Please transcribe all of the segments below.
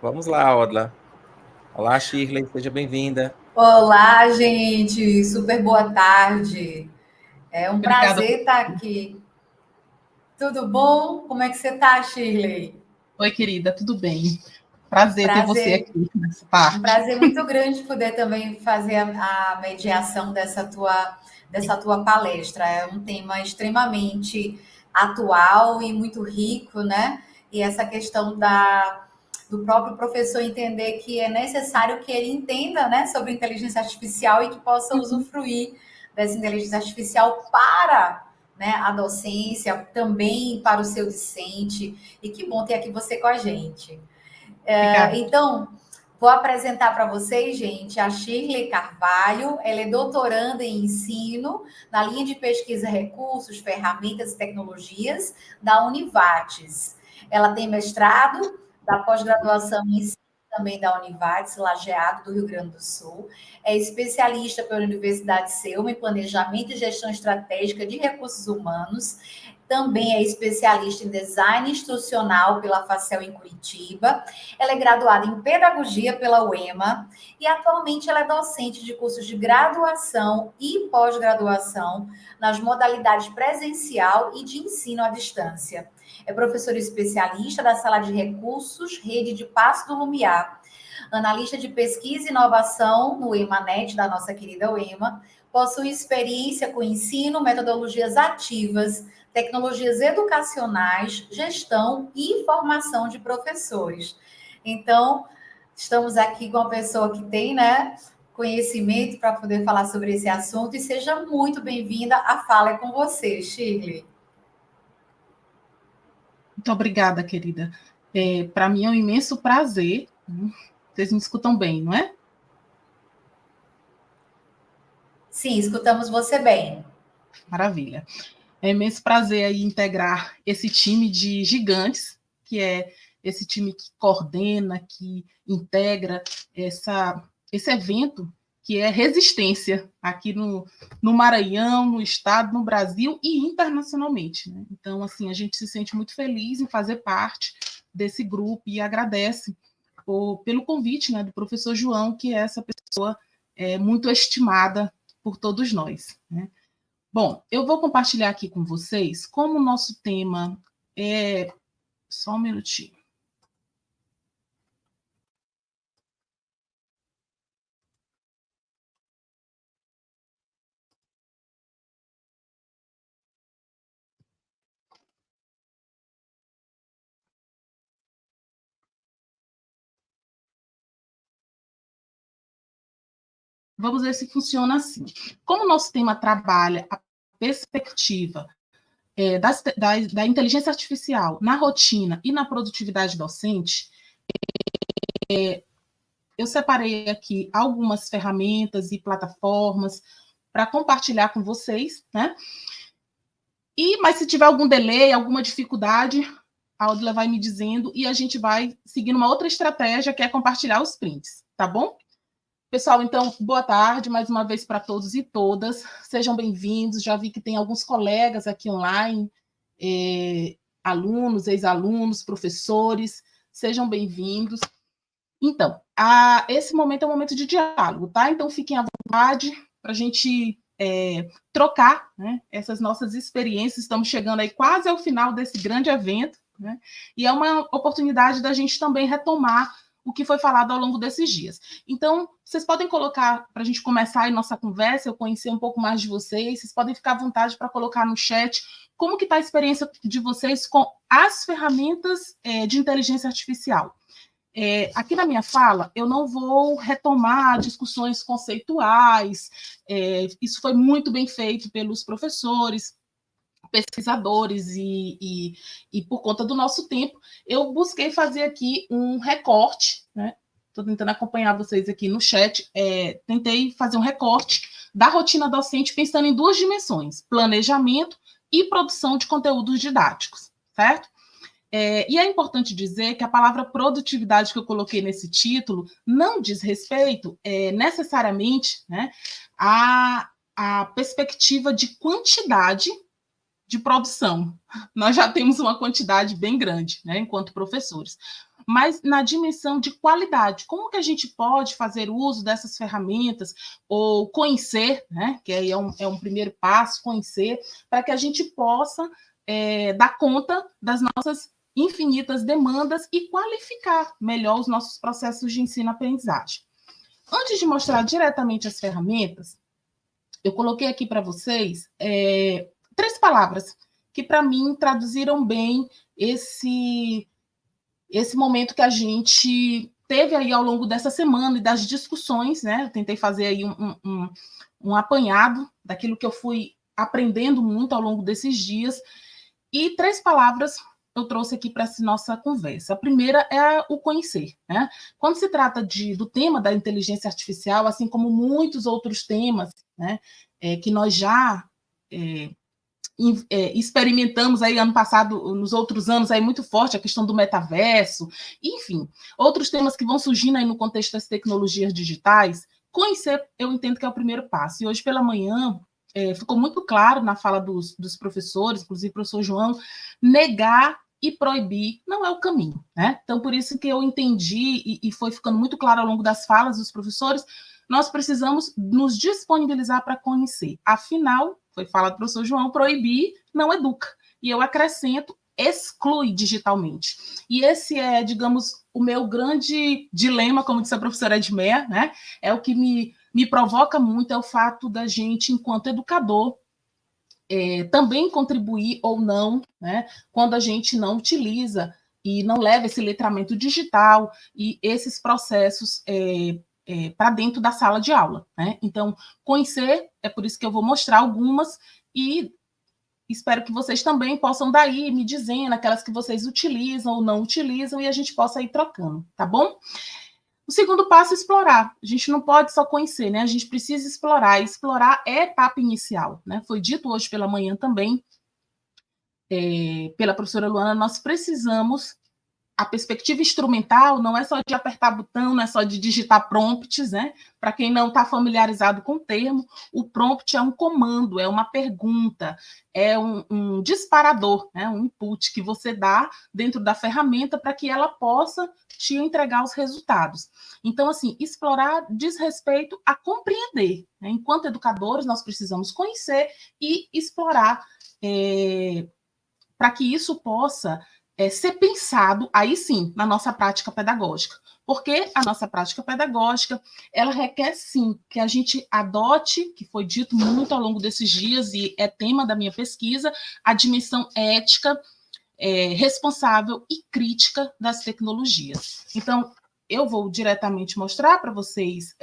Vamos lá, Odla. Olá, Shirley, seja bem-vinda. Olá, gente, super boa tarde. É um Obrigada. prazer estar aqui. Tudo bom? Como é que você está, Shirley? Oi, querida, tudo bem? Prazer ter você Prazer, aqui nessa um parte. prazer muito grande poder também fazer a mediação dessa tua palestra. É um tema extremamente atual e muito rico, né? E essa questão do próprio professor entender que é necessário que ele entenda, né, sobre inteligência artificial e que possa usufruir dessa inteligência artificial para, né, a docência, também para o seu discente. E que bom ter aqui você com a gente. Obrigada. Então, vou apresentar para vocês, gente, a Shirley Carvalho. Ela é doutoranda em ensino na linha de pesquisa Recursos, Ferramentas e Tecnologias da Univates. Ela tem mestrado da pós-graduação em ensino também da Univates, Lajeado, do Rio Grande do Sul. É especialista pela Universidade Selma em Planejamento e Gestão Estratégica de Recursos Humanos. Também é especialista em design instrucional pela Facel em Curitiba. Ela é graduada em pedagogia pela UEMA e atualmente ela é docente de cursos de graduação e pós-graduação nas modalidades presencial e de ensino à distância. É professora especialista da Sala de Recursos, Rede de Passo do Lumiar, analista de pesquisa e inovação no EMANET, da nossa querida UEMA, possui experiência com ensino, metodologias ativas, tecnologias educacionais, gestão e formação de professores. Então, estamos aqui com uma pessoa que tem, né, conhecimento para poder falar sobre esse assunto e seja muito bem-vinda. A fala é com você, Shirley. Muito obrigada, querida. Para mim é um imenso prazer. Vocês me escutam bem, não é? Sim, escutamos você bem. Maravilha. É um imenso prazer aí integrar esse time de gigantes, que é esse time que coordena, que integra esse evento que é resistência aqui no Maranhão, no estado, no Brasil e internacionalmente. Né? Então, assim, a gente se sente muito feliz em fazer parte desse grupo e agradece pelo convite, né, do professor João, que é essa pessoa muito estimada por todos nós. Né? Bom, eu vou compartilhar aqui com vocês como o nosso tema é. Só um minutinho. Vamos ver se funciona assim. Como o nosso tema trabalha a perspectiva da inteligência artificial na rotina e na produtividade docente, eu separei aqui algumas ferramentas e plataformas para compartilhar com vocês, né? Mas se tiver algum delay, alguma dificuldade, a Audila vai me dizendo e a gente vai seguindo uma outra estratégia, que é compartilhar os prints, tá bom? Pessoal, então, boa tarde mais uma vez para todos e todas. Sejam bem-vindos. Já vi que tem alguns colegas aqui online, alunos, ex-alunos, professores. Sejam bem-vindos. Então, esse momento é um momento de diálogo, tá? Então, fiquem à vontade para a gente trocar, né, essas nossas experiências. Estamos chegando aí quase ao final desse grande evento, né? E é uma oportunidade da gente também retomar o que foi falado ao longo desses dias. Então, vocês podem colocar, para a gente começar aí nossa conversa, eu conhecer um pouco mais de vocês podem ficar à vontade para colocar no chat como que está a experiência de vocês com as ferramentas de inteligência artificial. Aqui na minha fala, eu não vou retomar discussões conceituais, isso foi muito bem feito pelos professores, pesquisadores, e por conta do nosso tempo, eu busquei fazer aqui um recorte, né? Estou tentando acompanhar vocês aqui no chat, tentei fazer um recorte da rotina docente pensando em duas dimensões, planejamento e produção de conteúdos didáticos, certo? E é importante dizer que a palavra produtividade que eu coloquei nesse título não diz respeito necessariamente, né, à perspectiva de quantidade de produção. Nós já temos uma quantidade bem grande, né, enquanto professores. mas na dimensão de qualidade. Como que a gente pode fazer uso dessas ferramentas, ou conhecer, né, que aí é um primeiro passo, conhecer, para que a gente possa dar conta das nossas infinitas demandas e qualificar melhor os nossos processos de ensino-aprendizagem. Antes de mostrar diretamente as ferramentas, eu coloquei aqui para vocês 3 palavras que, para mim, traduziram bem esse momento que a gente teve aí ao longo dessa semana e das discussões, né? Eu tentei fazer aí um apanhado daquilo que eu fui aprendendo muito ao longo desses dias, e 3 palavras eu trouxe aqui para essa nossa conversa. A primeira é o conhecer, né? Quando se trata do tema da inteligência artificial, assim como muitos outros temas, né, que nós já experimentamos aí ano passado, nos outros anos, aí muito forte a questão do metaverso, enfim, outros temas que vão surgindo aí no contexto das tecnologias digitais, conhecer, eu entendo que é o primeiro passo. E hoje pela manhã, ficou muito claro na fala dos professores, inclusive o professor João, negar e proibir não é o caminho, né? Então, por isso que eu entendi, e foi ficando muito claro ao longo das falas dos professores, nós precisamos nos disponibilizar para conhecer. Afinal, foi fala do professor João, proibir não educa. E eu acrescento, exclui digitalmente. E esse é, digamos, o meu grande dilema, como disse a professora Edmeia, né? É o que me provoca muito, é o fato da gente, enquanto educador, também contribuir ou não, né, quando a gente não utiliza e não leva esse letramento digital e esses processos para dentro da sala de aula, né? Então, conhecer, é por isso que eu vou mostrar algumas, e espero que vocês também possam daí me dizendo aquelas que vocês utilizam ou não utilizam, e a gente possa ir trocando, tá bom? O segundo passo é explorar. A gente não pode só conhecer, né? A gente precisa explorar. E explorar é a etapa inicial, né? Foi dito hoje pela manhã também, pela professora Luana, nós precisamos. A perspectiva instrumental não é só de apertar botão, não é só de digitar prompts, né? Para quem não está familiarizado com o termo, o prompt é um comando, é uma pergunta, é um disparador, né? Um input que você dá dentro da ferramenta para que ela possa te entregar os resultados. Então, assim, explorar diz respeito a compreender, né? Enquanto educadores, nós precisamos conhecer e explorar para que isso possa ser pensado, aí sim, na nossa prática pedagógica. Porque a nossa prática pedagógica, ela requer, sim, que a gente adote, que foi dito muito ao longo desses dias, e é tema da minha pesquisa, a dimensão ética, responsável e crítica das tecnologias. Então, eu vou diretamente mostrar para vocês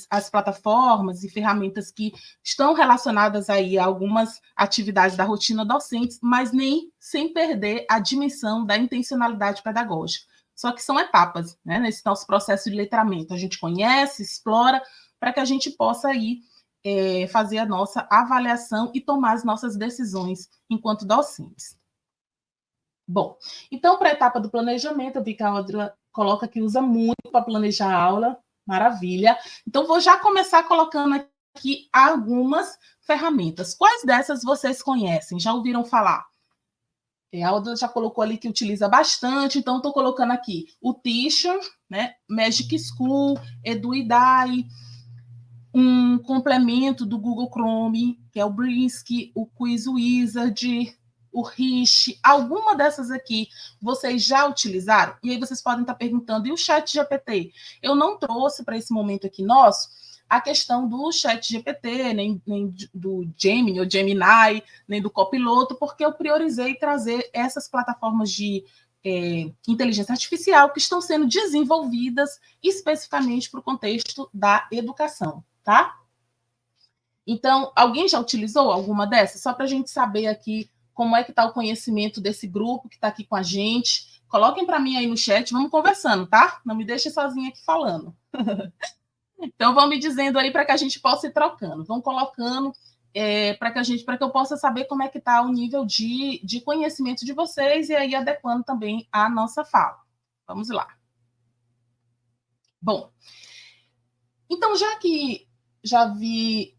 as plataformas e ferramentas que estão relacionadas aí a algumas atividades da rotina docentes, mas nem sem perder a dimensão da intencionalidade pedagógica. Só que são etapas, né, nesse nosso processo de letramento. A gente conhece, explora, para que a gente possa aí fazer a nossa avaliação e tomar as nossas decisões enquanto docentes. Bom, então, para a etapa do planejamento, eu vi que a Audrey coloca que usa muito para planejar a aula. Maravilha. Então, vou já começar colocando aqui algumas ferramentas. Quais dessas vocês conhecem? Já ouviram falar? A Alda já colocou ali que utiliza bastante, então estou colocando aqui o Teacher, né? Magic School, Eduidai, um complemento do Google Chrome, que é o Brisk, o Quiz Wizard, o Rich, alguma dessas aqui vocês já utilizaram? E aí vocês podem estar perguntando, e o ChatGPT? Eu não trouxe para esse momento aqui nosso a questão do ChatGPT, nem do Gemini ou Gemini, nem do Copiloto, porque eu priorizei trazer essas plataformas de inteligência artificial que estão sendo desenvolvidas especificamente para o contexto da educação, tá? Então, alguém já utilizou alguma dessas? Só para a gente saber aqui como é que está o conhecimento desse grupo que está aqui com a gente. Coloquem para mim aí no chat, vamos conversando, tá? Não me deixem sozinha aqui falando. Então, vão me dizendo aí para que a gente possa ir trocando. Vão colocando para que eu possa saber como é que está o nível de conhecimento de vocês e aí adequando também a nossa fala. Vamos lá. Bom, então, já que já vi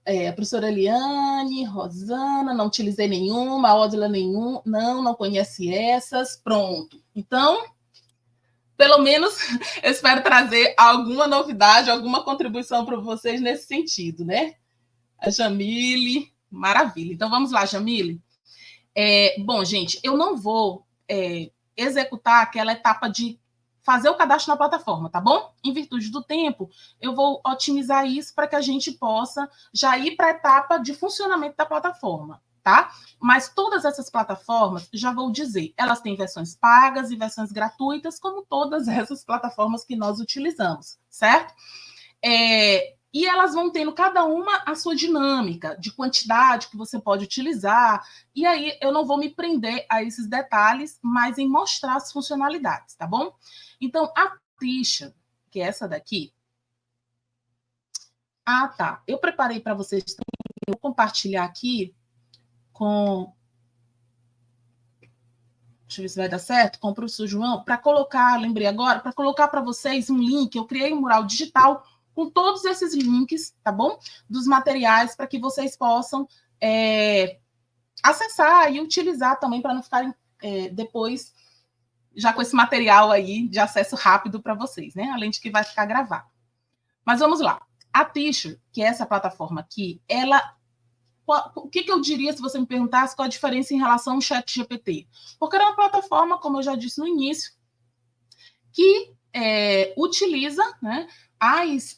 A professora Eliane, Rosana, não utilizei nenhuma, a Odila nenhum, não conhece essas, pronto. Então, pelo menos, eu espero trazer alguma novidade, alguma contribuição para vocês nesse sentido, né? A Jamile, maravilha. Então, vamos lá, Jamile. Bom, gente, eu não vou executar aquela etapa de fazer o cadastro na plataforma, tá bom? Em virtude do tempo, eu vou otimizar isso para que a gente possa já ir para a etapa de funcionamento da plataforma, tá? Mas todas essas plataformas, já vou dizer, elas têm versões pagas e versões gratuitas, como todas essas plataformas que nós utilizamos, certo? E elas vão tendo cada uma a sua dinâmica de quantidade que você pode utilizar. E aí eu não vou me prender a esses detalhes, mas em mostrar as funcionalidades, tá bom? Então, a ficha, que é essa daqui. Ah, tá. Eu preparei para vocês também, eu vou compartilhar aqui com... Deixa eu ver se vai dar certo, com o professor João, para colocar, lembrei agora, para colocar para vocês um link. Eu criei um mural digital com todos esses links, tá bom? Dos materiais, para que vocês possam acessar e utilizar também, para não ficarem depois já com esse material aí de acesso rápido para vocês, né? Além de que vai ficar gravado. Mas vamos lá. A Teacher, que é essa plataforma aqui, ela... O que eu diria se você me perguntasse qual a diferença em relação ao ChatGPT? Porque era uma plataforma, como eu já disse no início, que utiliza, né, as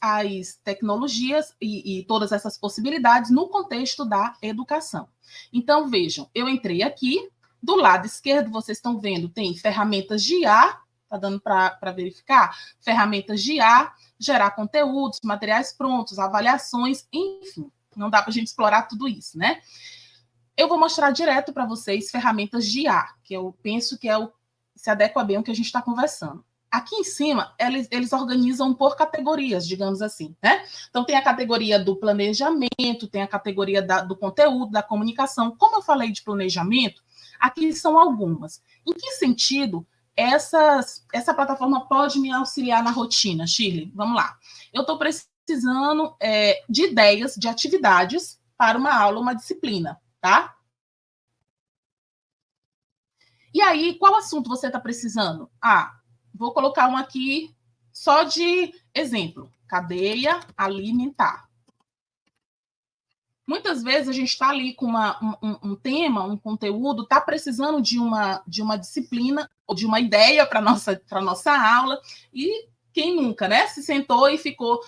tecnologias e todas essas possibilidades no contexto da educação. Então, vejam, eu entrei aqui, do lado esquerdo, vocês estão vendo, tem ferramentas de IA, está dando para verificar? Ferramentas de IA, gerar conteúdos, materiais prontos, avaliações, enfim, não dá para a gente explorar tudo isso, né? Eu vou mostrar direto para vocês ferramentas de IA, que eu penso que se adequa bem ao que a gente está conversando. Aqui em cima, eles organizam por categorias, digamos assim, né? Então, tem a categoria do planejamento, tem a categoria do conteúdo, da comunicação. Como eu falei de planejamento, aqui são algumas. Em que sentido essa plataforma pode me auxiliar na rotina, Shirley? Vamos lá. Eu estou precisando de ideias, de atividades para uma aula, uma disciplina, tá? E aí, qual assunto você está precisando? Vou colocar um aqui só de exemplo. Cadeia alimentar. Muitas vezes a gente está ali com um tema, um conteúdo, está precisando de uma disciplina ou de uma ideia para a nossa aula, e quem nunca, né? Se sentou e ficou...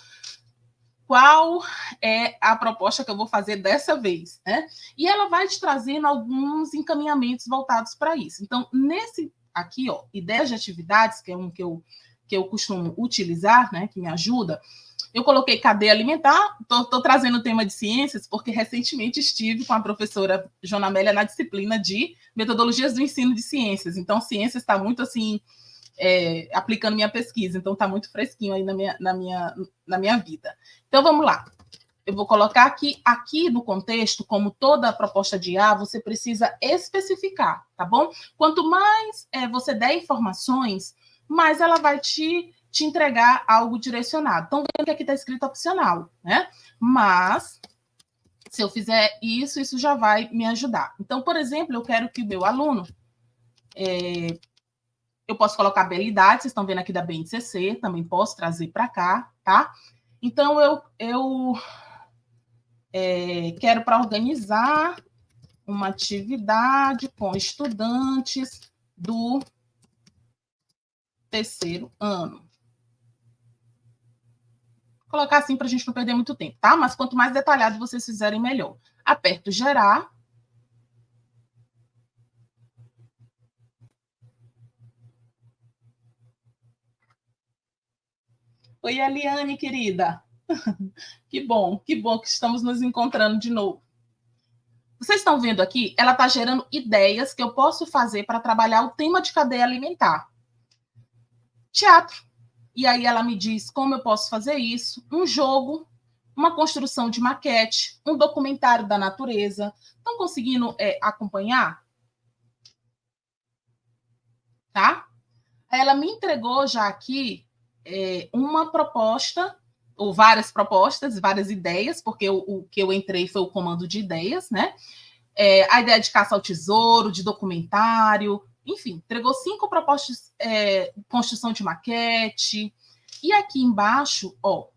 Qual é a proposta que eu vou fazer dessa vez, né? E ela vai te trazendo alguns encaminhamentos voltados para isso. Então, nesse aqui, ó, ideias de atividades, que é um que eu costumo utilizar, né, que me ajuda, eu coloquei cadeia alimentar. Estou trazendo o tema de ciências, porque recentemente estive com a professora Joana Amélia na disciplina de metodologias do ensino de ciências. Então, ciências está muito assim... aplicando minha pesquisa, então está muito fresquinho aí na minha vida. Então, vamos lá. Eu vou colocar aqui no contexto, como toda proposta de IA, você precisa especificar, tá bom? Quanto mais você der informações, mais ela vai te entregar algo direcionado. Então, vendo que aqui está escrito opcional, né? Mas, se eu fizer isso já vai me ajudar. Então, por exemplo, eu quero que o meu aluno... eu posso colocar habilidade, vocês estão vendo aqui da BNCC, também posso trazer para cá, tá? Então, eu quero para organizar uma atividade com estudantes do terceiro ano. Vou colocar assim para a gente não perder muito tempo, tá? Mas quanto mais detalhado vocês fizerem, melhor. Aperto gerar. Oi, Eliane, querida. Que bom que estamos nos encontrando de novo. Vocês estão vendo aqui, ela está gerando ideias que eu posso fazer para trabalhar o tema de cadeia alimentar. Teatro. E aí ela me diz como eu posso fazer isso, um jogo, uma construção de maquete, um documentário da natureza. Estão conseguindo acompanhar? Tá? Ela me entregou já aqui uma proposta, ou várias propostas, várias ideias, porque o que eu entrei foi o comando de ideias, né? A ideia de caça ao tesouro, de documentário, enfim, entregou 5 propostas, construção de maquete. E aqui embaixo, ó,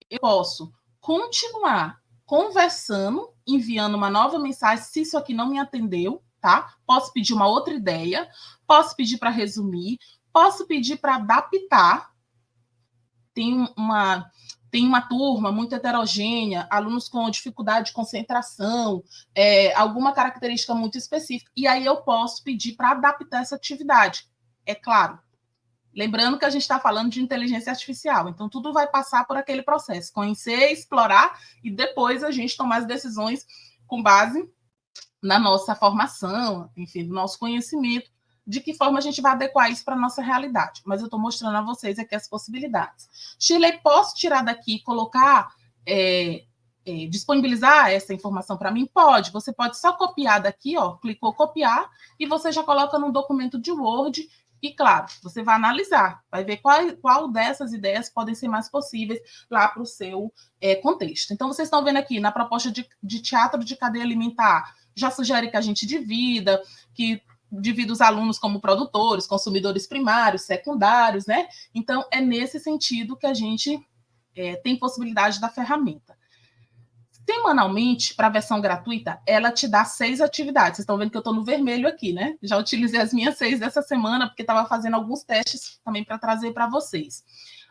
eu posso continuar conversando, enviando uma nova mensagem, se isso aqui não me atendeu, tá? Posso pedir uma outra ideia, posso pedir para resumir, posso pedir para adaptar. Tem uma turma muito heterogênea, alunos com dificuldade de concentração, alguma característica muito específica, e aí eu posso pedir para adaptar essa atividade. É claro, lembrando que a gente está falando de inteligência artificial, então tudo vai passar por aquele processo, conhecer, explorar, e depois a gente tomar as decisões com base na nossa formação, enfim, no nosso conhecimento, de que forma a gente vai adequar isso para a nossa realidade. Mas eu estou mostrando a vocês aqui as possibilidades. Shirley, posso tirar daqui e colocar, disponibilizar essa informação para mim? Pode. Você pode só copiar daqui, ó, clicou copiar, e você já coloca num documento de Word, e, claro, você vai analisar, vai ver qual dessas ideias podem ser mais possíveis lá para o seu contexto. Então, vocês estão vendo aqui, na proposta de teatro de cadeia alimentar, já sugere que a gente divida, que divida os alunos como produtores, consumidores primários, secundários, né? Então, é nesse sentido que a gente tem possibilidade da ferramenta. Semanalmente, para a versão gratuita, ela te dá 6 atividades. Vocês estão vendo que eu estou no vermelho aqui, né? Já utilizei as minhas 6 dessa semana, porque estava fazendo alguns testes também para trazer para vocês.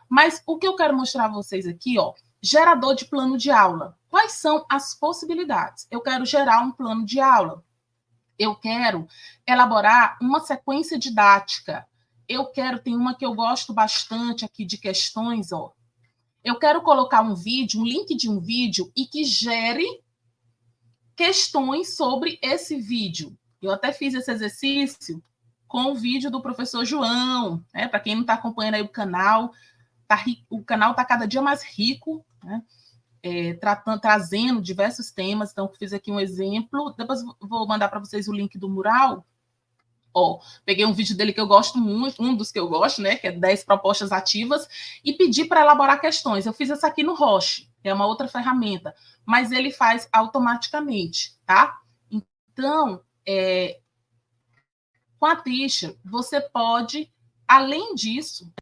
Mas o que eu quero mostrar a vocês aqui, ó, gerador de plano de aula. Quais são as possibilidades? Eu quero gerar um plano de aula. Eu quero elaborar uma sequência didática. Tem uma que eu gosto bastante aqui de questões, ó. Eu quero colocar um vídeo, um link de um vídeo, e que gere questões sobre esse vídeo. Eu até fiz esse exercício com o vídeo do professor João, né? Para quem não está acompanhando aí o canal está cada dia mais rico, né? Trazendo diversos temas. Então, fiz aqui um exemplo. Depois vou mandar para vocês o link do mural. Ó, peguei um vídeo dele que eu gosto muito, um dos que eu gosto, né, que é 10 propostas ativas, e pedi para elaborar questões. Eu fiz essa aqui no Roche, que é uma outra ferramenta, mas ele faz automaticamente, tá? Então, com a Teacher, você pode, além disso,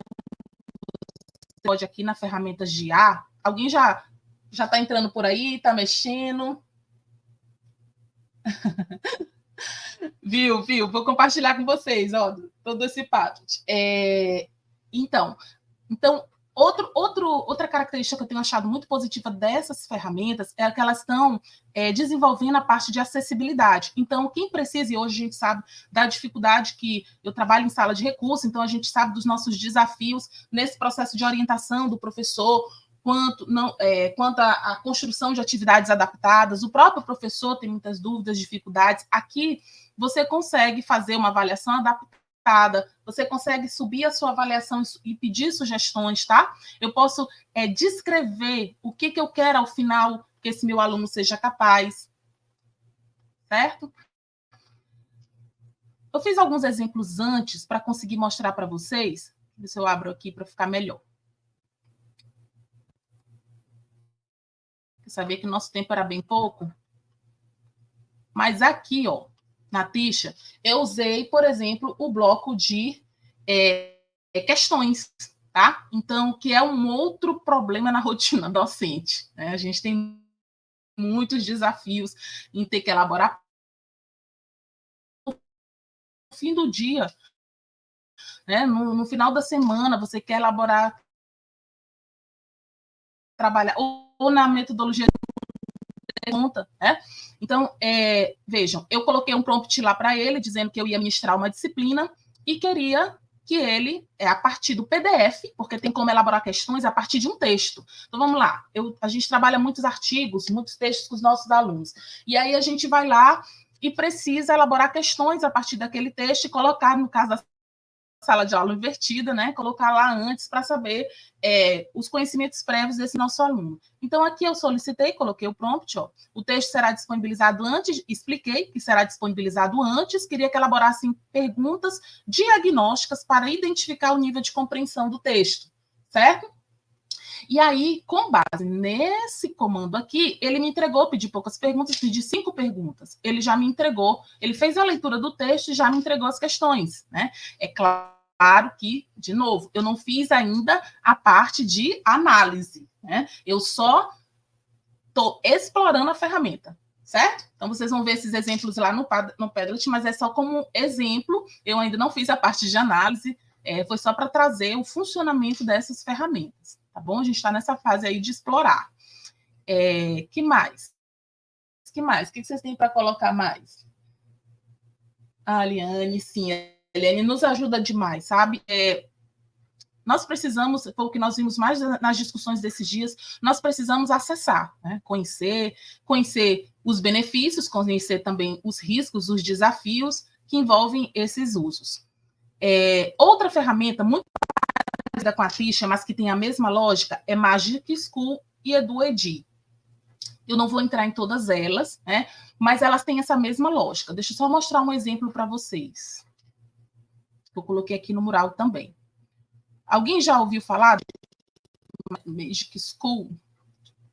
você pode aqui na ferramenta de IA, alguém já está entrando por aí, está mexendo... Viu? Vou compartilhar com vocês, ó, todo esse papo. Então, outra característica que eu tenho achado muito positiva dessas ferramentas é que elas estão desenvolvendo a parte de acessibilidade. Então, quem precisa, e hoje a gente sabe da dificuldade que eu trabalho em sala de recurso, então a gente sabe dos nossos desafios nesse processo de orientação do professor, quanto à construção de atividades adaptadas. O próprio professor tem muitas dúvidas, dificuldades. Aqui, você consegue fazer uma avaliação adaptada, você consegue subir a sua avaliação e pedir sugestões, tá? Eu posso descrever o que eu quero ao final que esse meu aluno seja capaz, certo? Eu fiz alguns exemplos antes para conseguir mostrar para vocês. Deixa eu ver se eu abro aqui para ficar melhor. Eu sabia que o nosso tempo era bem pouco. Mas aqui, ó, na Teacher, eu usei, por exemplo, o bloco de questões, tá? Então, que é um outro problema na rotina docente, né? A gente tem muitos desafios em ter que elaborar no fim do dia, né? No final da semana, você quer elaborar, trabalhar, ou na metodologia conta, né? Então, vejam, eu coloquei um prompt lá para ele, dizendo que eu ia ministrar uma disciplina e queria que ele, a partir do PDF, porque tem como elaborar questões a partir de um texto. Então, vamos lá. A gente trabalha muitos artigos, muitos textos com os nossos alunos. E aí a gente vai lá e precisa elaborar questões a partir daquele texto e colocar, no caso da sala de aula invertida, né? Colocar lá antes para saber os conhecimentos prévios desse nosso aluno. Então, aqui eu solicitei, coloquei o prompt, ó, o texto será disponibilizado antes, expliquei que será disponibilizado antes, queria que elaborassem perguntas diagnósticas para identificar o nível de compreensão do texto, certo? E aí, com base nesse comando aqui, ele me entregou, pedi poucas perguntas, pedi 5 perguntas. Ele já me entregou, ele fez a leitura do texto e já me entregou as questões, né? É claro que, de novo, eu não fiz ainda a parte de análise, né? Eu só estou explorando a ferramenta, certo? Então, vocês vão ver esses exemplos lá no Padlet, mas é só como exemplo, eu ainda não fiz a parte de análise, foi só para trazer o funcionamento dessas ferramentas, tá bom? A gente está nessa fase aí de explorar. Que mais? Que mais? O que vocês têm para colocar mais? A Eliane, sim, a Eliane nos ajuda demais, sabe? Nós precisamos, foi o que nós vimos mais nas discussões desses dias, nós precisamos acessar, né? Conhecer os benefícios, conhecer também os riscos, os desafios que envolvem esses usos. Outra ferramenta muito parecida com a Tisha, mas que tem a mesma lógica, é Magic School e EduEdi. Eu não vou entrar em todas elas, né? Mas elas têm essa mesma lógica. Deixa eu só mostrar um exemplo para vocês. Eu coloquei aqui no mural também. Alguém já ouviu falar de Magic School?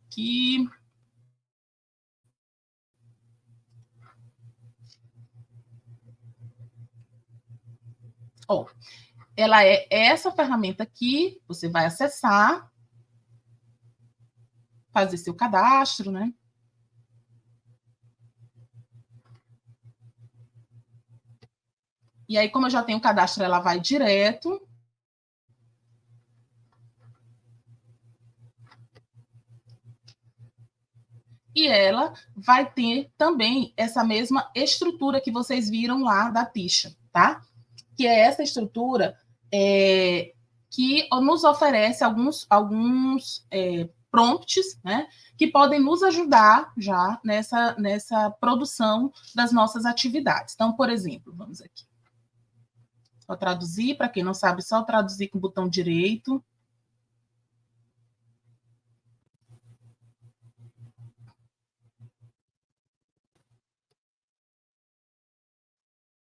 Que ela é essa ferramenta aqui, você vai acessar, fazer seu cadastro, né? E aí, como eu já tenho o cadastro, ela vai direto. E ela vai ter também essa mesma estrutura que vocês viram lá da Tisha, tá? Que é essa estrutura que nos oferece alguns prompts, né? Que podem nos ajudar já nessa produção das nossas atividades. Então, por exemplo, vamos aqui. Só traduzir, para quem não sabe, só traduzir com o botão direito.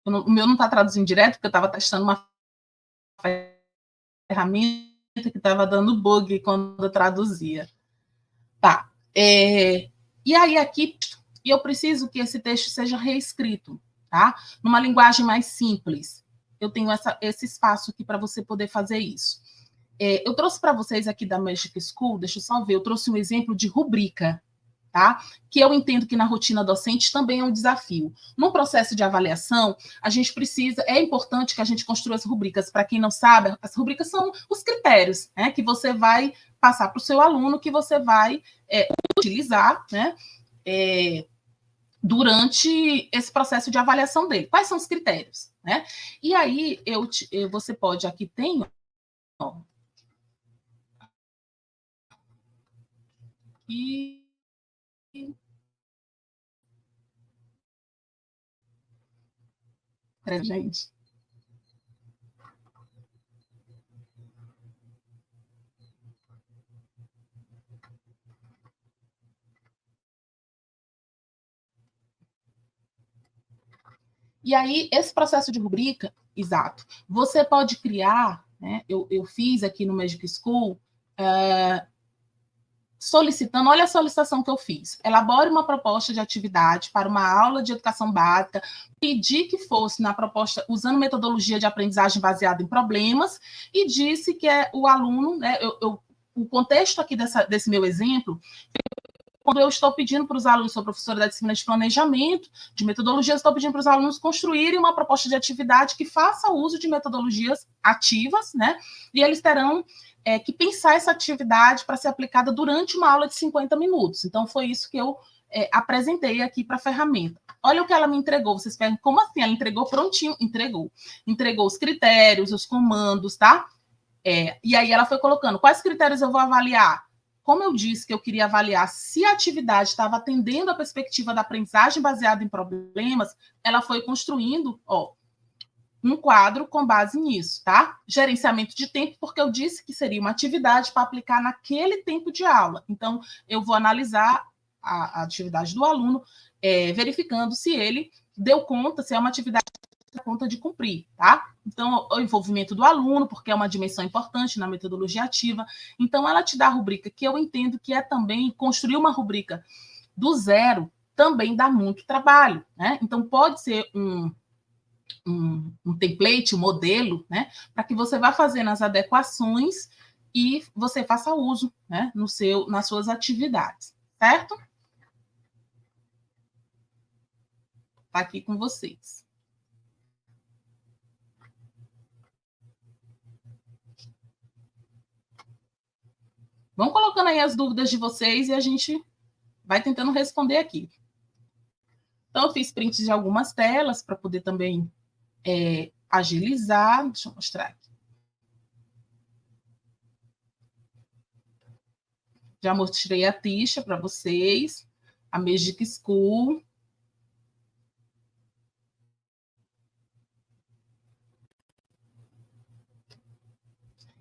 O meu não está traduzindo direto, porque eu estava testando uma ferramenta que estava dando bug quando eu traduzia. Tá. E aí, aqui, eu preciso que esse texto seja reescrito, tá? Numa linguagem mais simples. Eu tenho esse espaço aqui para você poder fazer isso. Eu trouxe para vocês aqui da Magic School, deixa eu só ver, eu trouxe um exemplo de rubrica, tá? Que eu entendo que na rotina docente também é um desafio. No processo de avaliação, a gente precisa, é importante que a gente construa as rubricas. Para quem não sabe, as rubricas são os critérios, né, que você vai passar para o seu aluno, que você vai utilizar, né, durante esse processo de avaliação dele. Quais são os critérios, né? E aí, você pode, aqui tem, ó, gente. E aí, esse processo de rubrica, exato, você pode criar, né? Eu fiz aqui no Magic School, solicitando, olha a solicitação que eu fiz, elabore uma proposta de atividade para uma aula de educação básica, pedi que fosse na proposta usando metodologia de aprendizagem baseada em problemas, e disse que o aluno, né, o contexto aqui desse meu exemplo, quando eu estou pedindo para os alunos, sou professora da disciplina de planejamento, de metodologias, estou pedindo para os alunos construírem uma proposta de atividade que faça uso de metodologias ativas, né? E eles terão que pensar essa atividade para ser aplicada durante uma aula de 50 minutos. Então, foi isso que eu apresentei aqui para a ferramenta. Olha o que ela me entregou. Vocês perguntam, como assim? Ela entregou prontinho? Entregou. Entregou os critérios, os comandos, tá? E aí ela foi colocando, quais critérios eu vou avaliar? Como eu disse que eu queria avaliar se a atividade estava atendendo a perspectiva da aprendizagem baseada em problemas, ela foi construindo, um quadro com base nisso, tá? Gerenciamento de tempo, porque eu disse que seria uma atividade para aplicar naquele tempo de aula. Então, eu vou analisar a atividade do aluno, verificando se ele deu conta, se é uma atividade dar conta de cumprir, tá? Então, o envolvimento do aluno, porque é uma dimensão importante na metodologia ativa. Então, ela te dá a rubrica, que eu entendo que é também construir uma rubrica do zero, também dá muito trabalho, né? Então, pode ser um template, um modelo, né? Para que você vá fazendo as adequações e você faça uso, né? Nas suas atividades, certo? Tá aqui com vocês. Vão colocando aí as dúvidas de vocês e a gente vai tentando responder aqui. Então, eu fiz prints de algumas telas para poder também agilizar. Deixa eu mostrar aqui. Já mostrei a Tisha para vocês, a Magic School.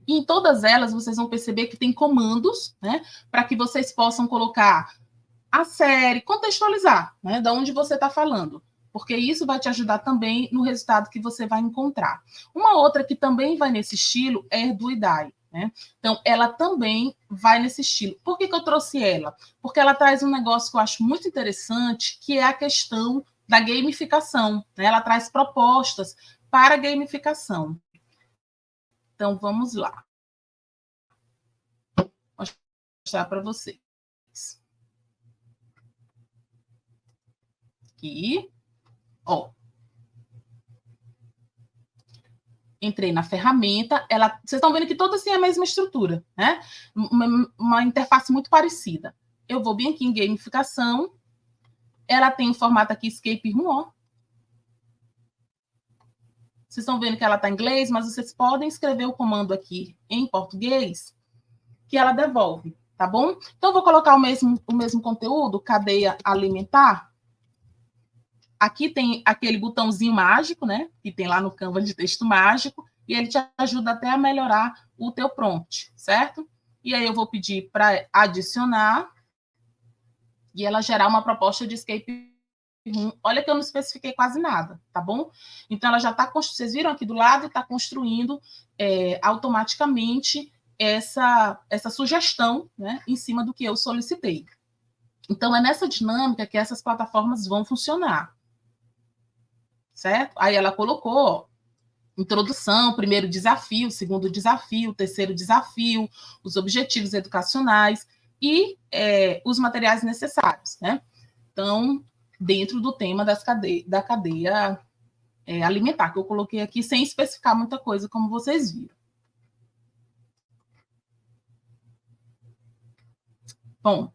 E em todas elas, vocês vão perceber que tem comandos, né, para que vocês possam colocar a série, contextualizar, né, de onde você está falando, porque isso vai te ajudar também no resultado que você vai encontrar. Uma outra que também vai nesse estilo é do IDAI, né? Então, ela também vai nesse estilo. Por que eu trouxe ela? Porque ela traz um negócio que eu acho muito interessante, que é a questão da gamificação, né? Ela traz propostas para gamificação. Então, vamos lá. Vou mostrar para vocês. Aqui. Ó. Entrei na ferramenta. Vocês estão vendo que todas têm a mesma estrutura, né? Uma interface muito parecida. Eu vou bem aqui em gamificação. Ela tem o formato aqui Escape Room, ó. Vocês estão vendo que ela está em inglês, mas vocês podem escrever o comando aqui em português, que ela devolve, tá bom? Então, eu vou colocar o mesmo conteúdo, cadeia alimentar. Aqui tem aquele botãozinho mágico, né? Que tem lá no Canva de texto mágico, e ele te ajuda até a melhorar o teu prompt, certo? E aí eu vou pedir para adicionar, e ela gerar uma proposta de escape room. Olha que eu não especifiquei quase nada, tá bom? Então, ela já está... Vocês viram aqui do lado, está construindo automaticamente essa sugestão, né, em cima do que eu solicitei. Então, é nessa dinâmica que essas plataformas vão funcionar. Certo? Aí ela colocou, ó, introdução, primeiro desafio, segundo desafio, terceiro desafio, os objetivos educacionais e os materiais necessários, né? Então, dentro do tema da cadeia alimentar, que eu coloquei aqui sem especificar muita coisa, como vocês viram. Bom,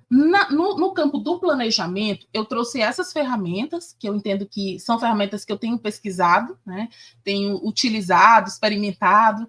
no campo do planejamento, eu trouxe essas ferramentas, que eu entendo que são ferramentas que eu tenho pesquisado, né? Tenho utilizado, experimentado,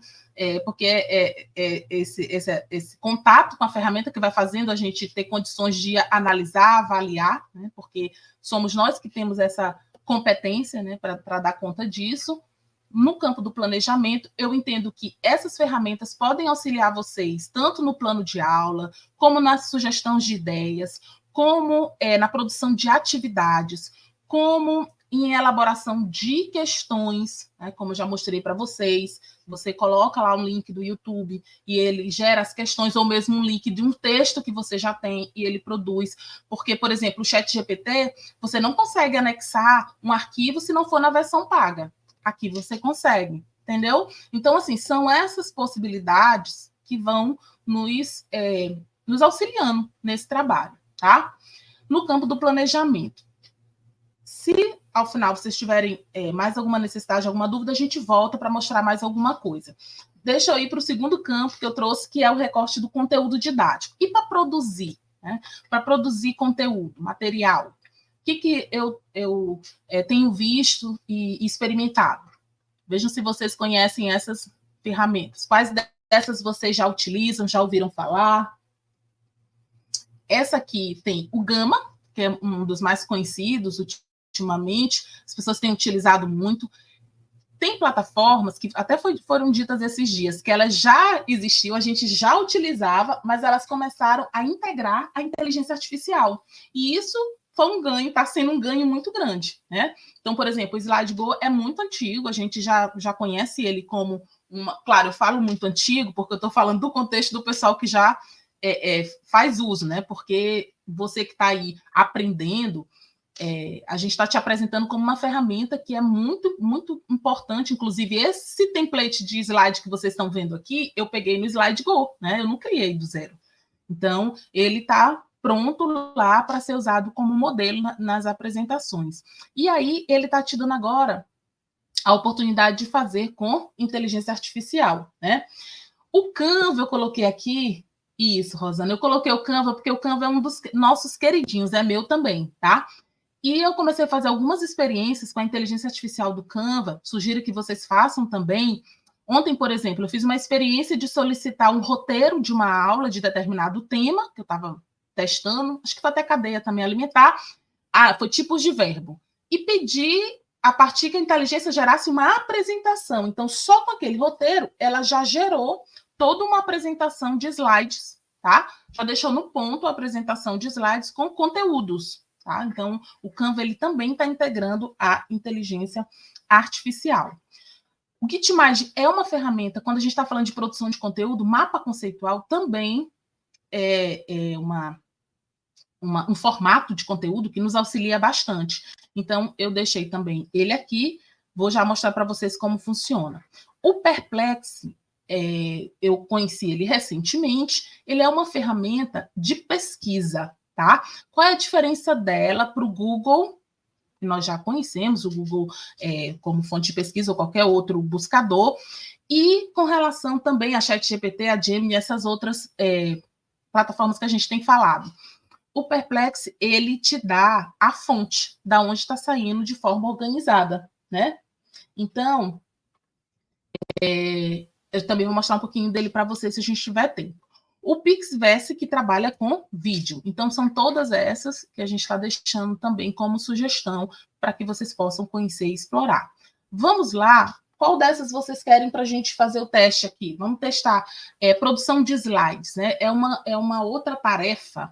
porque esse contato com a ferramenta que vai fazendo a gente ter condições de analisar, avaliar, né? Porque somos nós que temos essa competência, né, para dar conta disso. No campo do planejamento, eu entendo que essas ferramentas podem auxiliar vocês, tanto no plano de aula, como na sugestão de ideias, como na produção de atividades, como em elaboração de questões, né, como eu já mostrei para vocês. Você coloca lá um link do YouTube e ele gera as questões, ou mesmo um link de um texto que você já tem e ele produz. Porque, por exemplo, o ChatGPT, você não consegue anexar um arquivo se não for na versão paga. Aqui você consegue, entendeu? Então, assim, são essas possibilidades que vão nos auxiliando nesse trabalho, tá? No campo do planejamento. Se, ao final, vocês tiverem mais alguma necessidade, alguma dúvida, a gente volta para mostrar mais alguma coisa. Deixa eu ir para o segundo campo que eu trouxe, que é o recorte do conteúdo didático. E para produzir, né? Para produzir conteúdo, material, o que eu tenho visto e experimentado? Vejam se vocês conhecem essas ferramentas. Quais dessas vocês já utilizam, já ouviram falar? Essa aqui tem o Gama, que é um dos mais conhecidos ultimamente. As pessoas têm utilizado muito. Tem plataformas que até foram ditas esses dias, que elas já existiam, a gente já utilizava, mas elas começaram a integrar a inteligência artificial. E isso foi um ganho, está sendo um ganho muito grande, né? Então, por exemplo, o SlideGo é muito antigo, a gente já conhece ele como claro, eu falo muito antigo, porque eu estou falando do contexto do pessoal que já faz uso, né? Porque você que está aí aprendendo, a gente está te apresentando como uma ferramenta que é muito, muito importante. Inclusive, esse template de slide que vocês estão vendo aqui, eu peguei no SlideGo, né? Eu não criei do zero. Então, ele está pronto lá para ser usado como modelo nas apresentações. E aí, ele está te dando agora a oportunidade de fazer com inteligência artificial, né? O Canva eu coloquei aqui, isso, Rosana, eu coloquei o Canva porque o Canva é um dos nossos queridinhos, é meu também, tá? E eu comecei a fazer algumas experiências com a inteligência artificial do Canva, sugiro que vocês façam também. Ontem, por exemplo, eu fiz uma experiência de solicitar um roteiro de uma aula de determinado tema, que eu estava testando, acho que foi até cadeia também alimentar, foi tipos de verbo, e pedi a partir que a inteligência gerasse uma apresentação. Então, só com aquele roteiro, ela já gerou toda uma apresentação de slides, tá? Já deixou no ponto a apresentação de slides com conteúdos, tá? Então, o Canva ele também está integrando a inteligência artificial. O Gitmind é uma ferramenta, quando a gente está falando de produção de conteúdo, mapa conceitual também é um formato de conteúdo que nos auxilia bastante. Então, eu deixei também ele aqui, vou já mostrar para vocês como funciona. O Perplexity, eu conheci ele recentemente, ele é uma ferramenta de pesquisa, tá? Qual é a diferença dela para o Google? Nós já conhecemos o Google como fonte de pesquisa ou qualquer outro buscador, e com relação também a ChatGPT, a Gemini, essas outras plataformas que a gente tem falado. O Perplex, ele te dá a fonte da onde está saindo de forma organizada, né? Então, eu também vou mostrar um pouquinho dele para vocês se a gente tiver tempo. O Pixverse, que trabalha com vídeo. Então, são todas essas que a gente está deixando também como sugestão para que vocês possam conhecer e explorar. Vamos lá? Qual dessas vocês querem para a gente fazer o teste aqui? Vamos testar. Produção de slides, né? É uma outra tarefa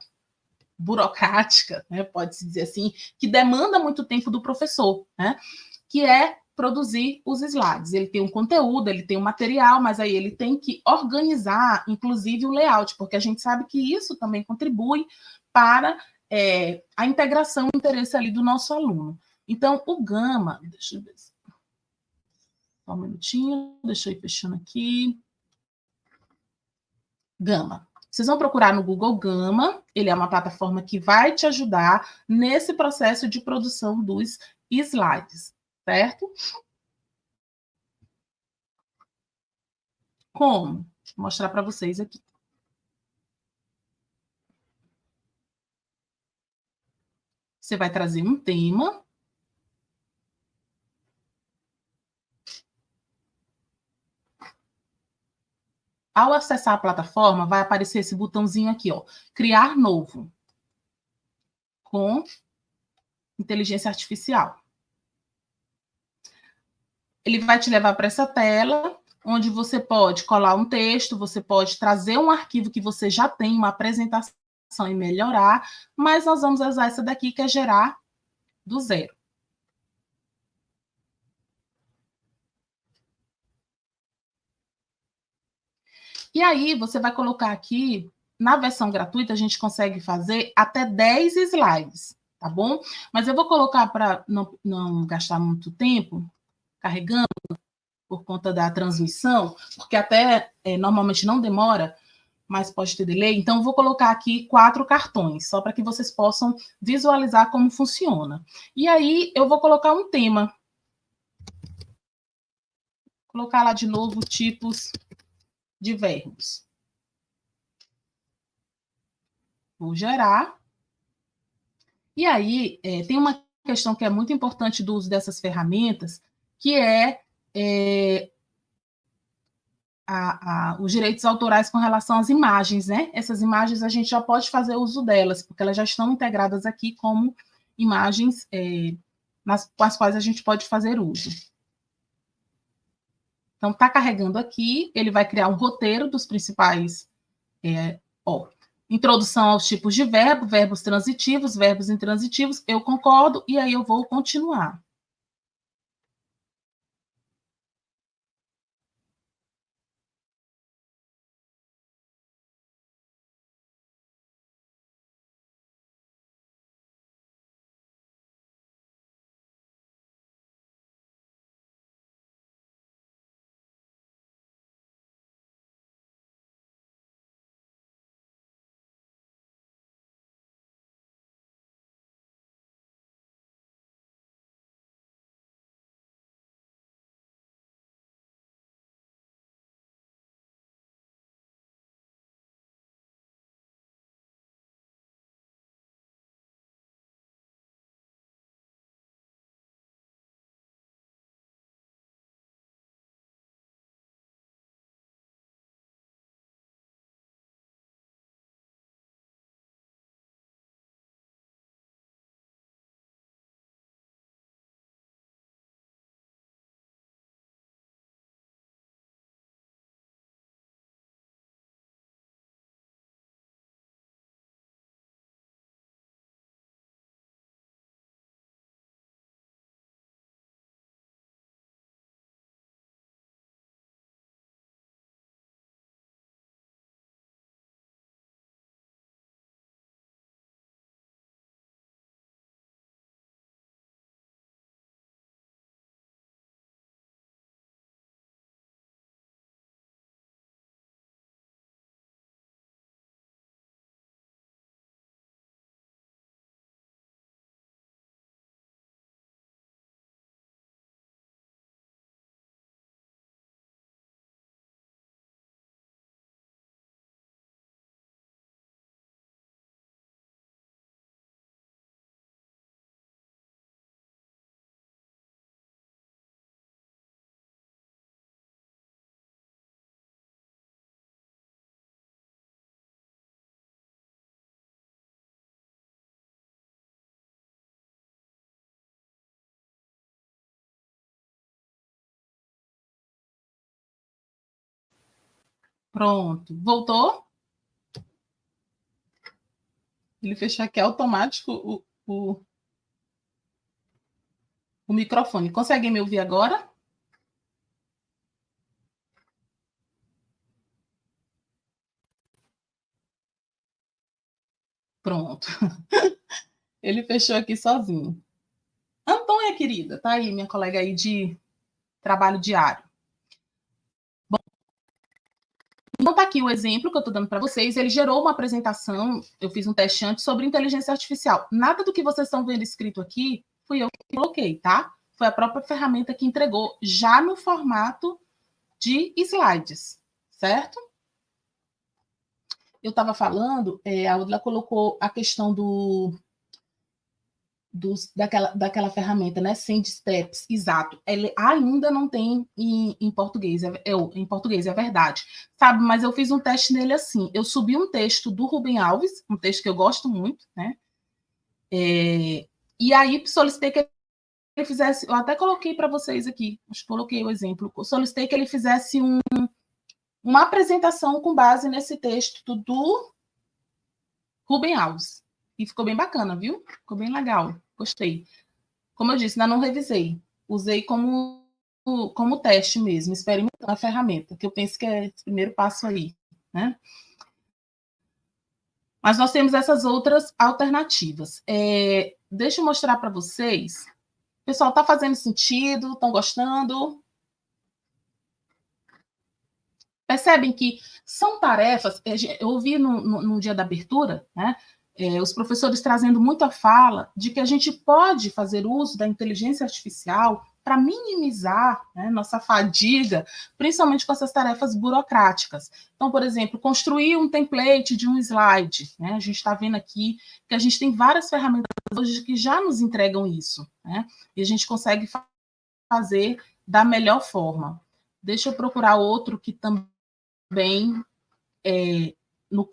burocrática, né, pode-se dizer assim, que demanda muito tempo do professor, né, que é produzir os slides. Ele tem um conteúdo, ele tem um material, mas aí ele tem que organizar, inclusive, o layout, porque a gente sabe que isso também contribui para a integração e interesse ali do nosso aluno. Então, o Gama, deixa eu ver. Só um minutinho, deixa eu ir fechando aqui. Gama. Vocês vão procurar no Google Gama, ele é uma plataforma que vai te ajudar nesse processo de produção dos slides, certo? Como? Vou mostrar para vocês aqui. Você vai trazer um tema. Ao acessar a plataforma, vai aparecer esse botãozinho aqui, ó, criar novo, com inteligência artificial. Ele vai te levar para essa tela, onde você pode colar um texto, você pode trazer um arquivo que você já tem, uma apresentação e melhorar, mas nós vamos usar essa daqui, que é gerar do zero. E aí, você vai colocar aqui, na versão gratuita, a gente consegue fazer até 10 slides, tá bom? Mas eu vou colocar para não gastar muito tempo carregando, por conta da transmissão, porque até normalmente não demora, mas pode ter delay. Então, eu vou colocar aqui 4 cartões, só para que vocês possam visualizar como funciona. E aí, eu vou colocar um tema. Vou colocar lá de novo tipos de verbos. Vou gerar. E aí, tem uma questão que é muito importante do uso dessas ferramentas, que é os direitos autorais com relação às imagens, né? Essas imagens a gente já pode fazer uso delas, porque elas já estão integradas aqui como imagens com as quais a gente pode fazer uso. Então, está carregando aqui, ele vai criar um roteiro dos principais... introdução aos tipos de verbo, verbos transitivos, verbos intransitivos, eu concordo, e aí eu vou continuar. Pronto. Voltou? Ele fechou aqui automático o microfone. Conseguem me ouvir agora? Pronto. Ele fechou aqui sozinho. Antônia, querida, tá aí, minha colega aí de trabalho diário. Bom, então tá aqui o exemplo que eu tô dando para vocês. Ele gerou uma apresentação, eu fiz um teste antes sobre inteligência artificial. Nada do que vocês estão vendo escrito aqui fui eu que coloquei, tá? Foi a própria ferramenta que entregou já no formato de slides, certo? Eu estava falando, a Udla colocou a questão daquela ferramenta, né? Send Steps, exato. Ele ainda não tem em português, em português, é verdade. Sabe, mas eu fiz um teste nele assim. Eu subi um texto do Rubem Alves, um texto que eu gosto muito, né? E aí solicitei que ele fizesse, eu até coloquei para vocês aqui, acho que coloquei o exemplo, eu solicitei que ele fizesse uma apresentação com base nesse texto do Rubem Alves. E ficou bem bacana, viu? Ficou bem legal, gostei. Como eu disse, ainda não revisei. Usei como teste mesmo, experimentando a ferramenta, que eu penso que é o primeiro passo aí, né? Mas nós temos essas outras alternativas. Deixa eu mostrar para vocês. Pessoal, está fazendo sentido? Estão gostando? Percebem que são tarefas, eu ouvi no dia da abertura, né, os professores trazendo muita fala de que a gente pode fazer uso da inteligência artificial para minimizar, né, nossa fadiga, principalmente com essas tarefas burocráticas. Então, por exemplo, construir um template de um slide, né, a gente está vendo aqui que a gente tem várias ferramentas hoje que já nos entregam isso, né, e a gente consegue fazer da melhor forma. Deixa eu procurar outro que também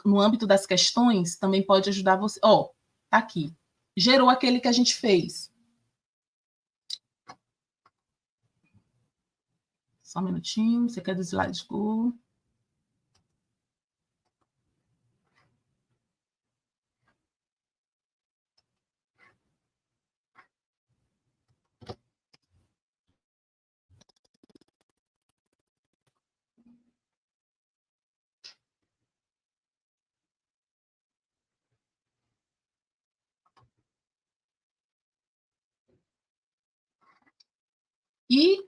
no âmbito das questões, também pode ajudar você. Tá aqui. Gerou aquele que a gente fez. Só um minutinho. Você quer do slide Google? E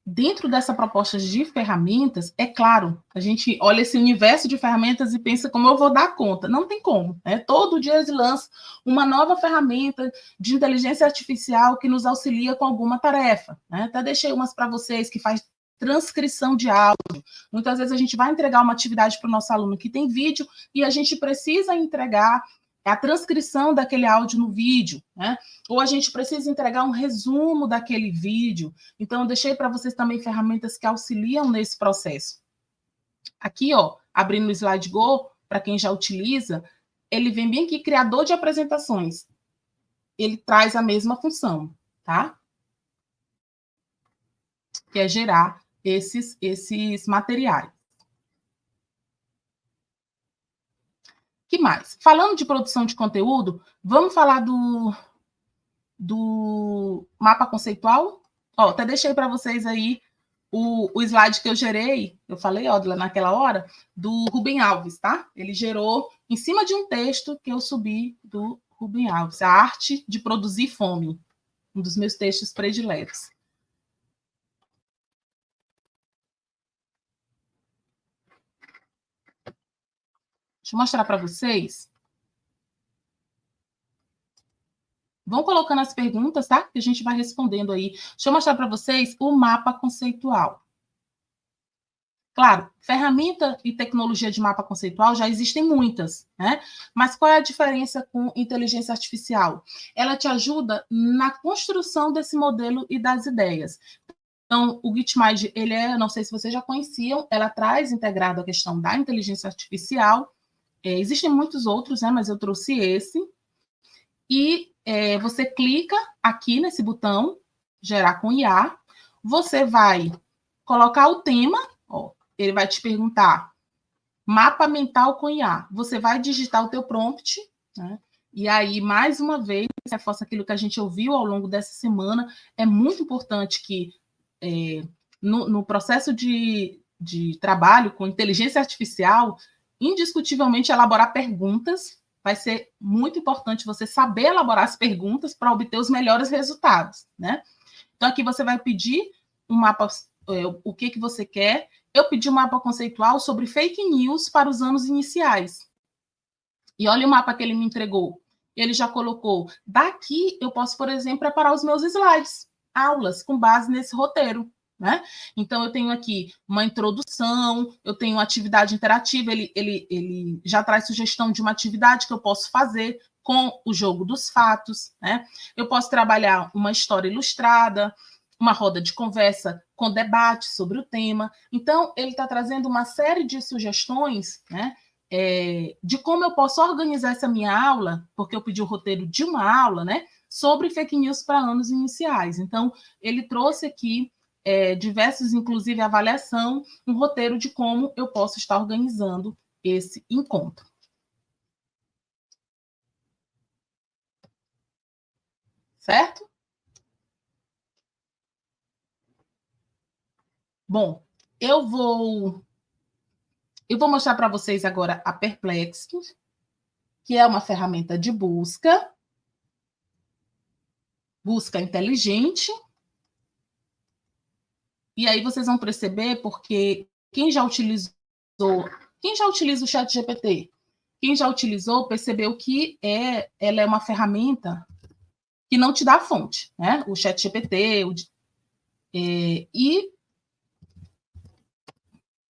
dentro dessa proposta de ferramentas, é claro, a gente olha esse universo de ferramentas e pensa como eu vou dar conta. Não tem como, né? Todo dia eles lançam uma nova ferramenta de inteligência artificial que nos auxilia com alguma tarefa, né? Até deixei umas para vocês que faz transcrição de áudio. Muitas vezes a gente vai entregar uma atividade para o nosso aluno que tem vídeo e a gente precisa entregar a transcrição daquele áudio no vídeo, né? Ou a gente precisa entregar um resumo daquele vídeo. Então, eu deixei para vocês também ferramentas que auxiliam nesse processo. Aqui, ó, abrindo o Slide Go, para quem já utiliza, ele vem bem aqui, criador de apresentações. Ele traz a mesma função, tá? Que é gerar esses materiais. Que mais? Falando de produção de conteúdo, vamos falar do mapa conceitual? Ó, até deixei para vocês aí o slide que eu gerei, eu falei, ó, naquela hora, do Rubem Alves, tá? Ele gerou em cima de um texto que eu subi do Rubem Alves, A Arte de Produzir Fome, um dos meus textos prediletos. Deixa eu mostrar para vocês. Vão colocando as perguntas, tá? Que a gente vai respondendo aí. Deixa eu mostrar para vocês o mapa conceitual. Claro, ferramenta e tecnologia de mapa conceitual já existem muitas, né? Mas qual é a diferença com inteligência artificial? Ela te ajuda na construção desse modelo e das ideias. Então, o Gitmind, não sei se vocês já conheciam, ela traz integrado a questão da inteligência artificial. Existem muitos outros, né? Mas eu trouxe esse. E você clica aqui nesse botão, gerar com IA, você vai colocar o tema, ó, ele vai te perguntar, mapa mental com IA. Você vai digitar o teu prompt, né? E aí, mais uma vez, reforça aquilo que a gente ouviu ao longo dessa semana, é muito importante que no processo de trabalho com inteligência artificial, indiscutivelmente elaborar perguntas. Vai ser muito importante você saber elaborar as perguntas para obter os melhores resultados, né? Então, aqui você vai pedir um mapa, o que você quer. Eu pedi um mapa conceitual sobre fake news para os anos iniciais. E olha o mapa que ele me entregou. Ele já colocou, daqui eu posso, por exemplo, preparar os meus slides, aulas, com base nesse roteiro. Né? Então, eu tenho aqui uma introdução, eu tenho uma atividade interativa, ele já traz sugestão de uma atividade que eu posso fazer com o jogo dos fatos, né? Eu posso trabalhar uma história ilustrada, uma roda de conversa com debate sobre o tema. Então, ele está trazendo uma série de sugestões, né? De como eu posso organizar essa minha aula, porque eu pedi o roteiro de uma aula, né? Sobre fake news para anos iniciais. Então, ele trouxe aqui diversos, inclusive avaliação, um roteiro de como eu posso estar organizando esse encontro. Certo? Bom, eu vou mostrar para vocês agora a Perplexity, que é uma ferramenta de busca inteligente. E aí vocês vão perceber, porque quem já utiliza o ChatGPT, quem já utilizou, percebeu que ela é uma ferramenta que não te dá a fonte, né? O ChatGPT, e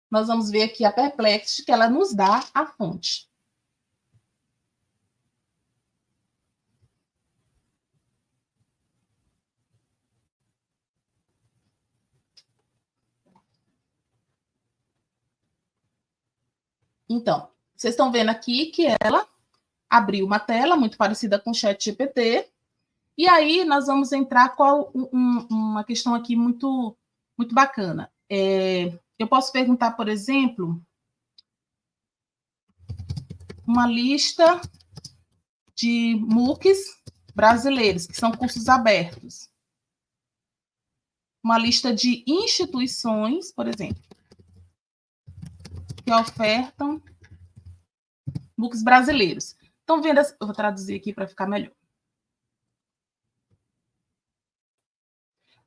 nós vamos ver aqui a Perplexity, que ela nos dá a fonte. Então, vocês estão vendo aqui que ela abriu uma tela muito parecida com o ChatGPT, e aí nós vamos entrar com uma questão aqui muito, muito bacana. Eu posso perguntar, por exemplo, uma lista de MOOCs brasileiros, que são cursos abertos. Uma lista de instituições, por exemplo, que ofertam MOOCs brasileiros. Estão vendo? Eu vou traduzir aqui para ficar melhor.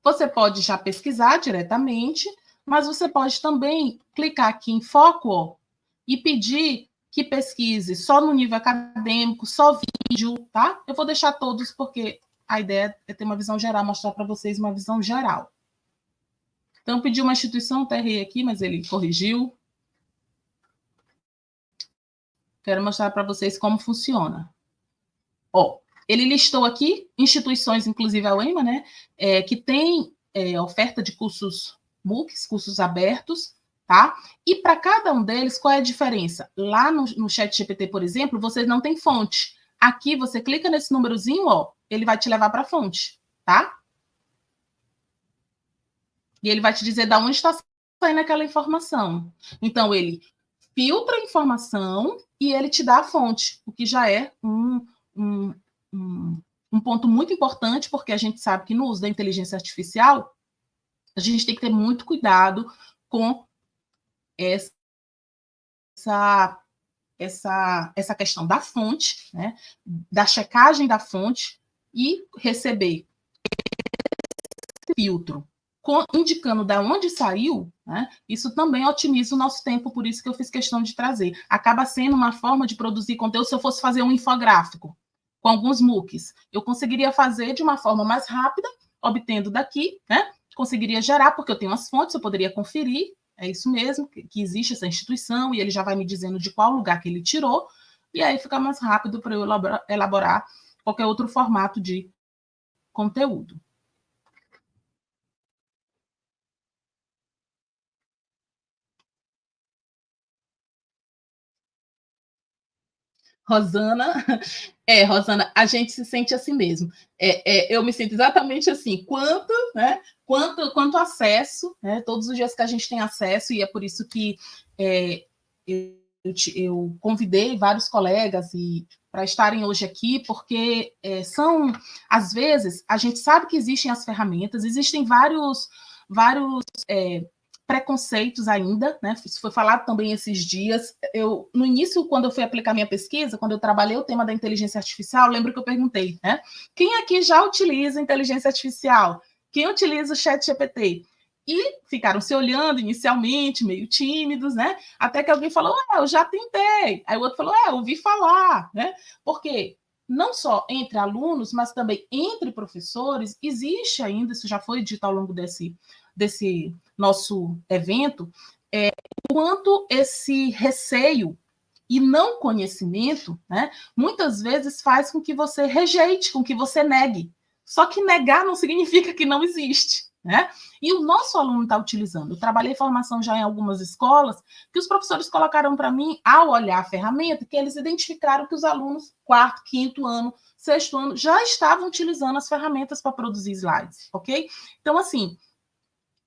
Você pode já pesquisar diretamente, mas você pode também clicar aqui em foco, ó, e pedir que pesquise só no nível acadêmico, só vídeo, tá? Eu vou deixar todos porque a ideia é ter uma visão geral, mostrar para vocês uma visão geral. Então, pedi uma instituição, até errei aqui, mas ele corrigiu. Quero mostrar para vocês como funciona. Ó, ele listou aqui instituições, inclusive a UEMA, né, que tem oferta de cursos MOOCs, cursos abertos, tá? E para cada um deles, qual é a diferença? Lá no ChatGPT, por exemplo, vocês não têm fonte. Aqui, você clica nesse númerozinho, ó, ele vai te levar para a fonte, tá? E ele vai te dizer de onde está saindo aquela informação. Então, ele filtra a informação e ele te dá a fonte, o que já é um ponto muito importante, porque a gente sabe que no uso da inteligência artificial, a gente tem que ter muito cuidado com essa questão da fonte, né, da checagem da fonte e receber esse filtro indicando de onde saiu, né, isso também otimiza o nosso tempo, por isso que eu fiz questão de trazer. Acaba sendo uma forma de produzir conteúdo. Se eu fosse fazer um infográfico com alguns MOOCs, eu conseguiria fazer de uma forma mais rápida, obtendo daqui, né, conseguiria gerar, porque eu tenho as fontes, eu poderia conferir, é isso mesmo, que existe essa instituição, e ele já vai me dizendo de qual lugar que ele tirou, e aí fica mais rápido para eu elaborar qualquer outro formato de conteúdo. Rosana, a gente se sente assim mesmo. Eu me sinto exatamente assim, quanto acesso, né, todos os dias que a gente tem acesso, e é por isso que eu convidei vários colegas para estarem hoje aqui, porque às vezes, a gente sabe que existem as ferramentas, existem vários preconceitos ainda, né? Isso foi falado também esses dias. No início, quando eu fui aplicar minha pesquisa, quando eu trabalhei o tema da inteligência artificial, lembro que eu perguntei, né? Quem aqui já utiliza inteligência artificial? Quem utiliza o ChatGPT? E ficaram se olhando inicialmente, meio tímidos, né? Até que alguém falou, eu já tentei. Aí o outro falou, ouvi falar, né? Porque não só entre alunos, mas também entre professores, existe ainda, isso já foi dito ao longo desse nosso evento, quanto esse receio e não conhecimento, né, muitas vezes faz com que você rejeite, com que você negue. Só que negar não significa que não existe, né? E o nosso aluno está utilizando. Eu trabalhei formação já em algumas escolas, que os professores colocaram para mim, ao olhar a ferramenta, que eles identificaram que os alunos, 4º, 5º ano, 6º ano, já estavam utilizando as ferramentas para produzir slides, ok? Então, assim,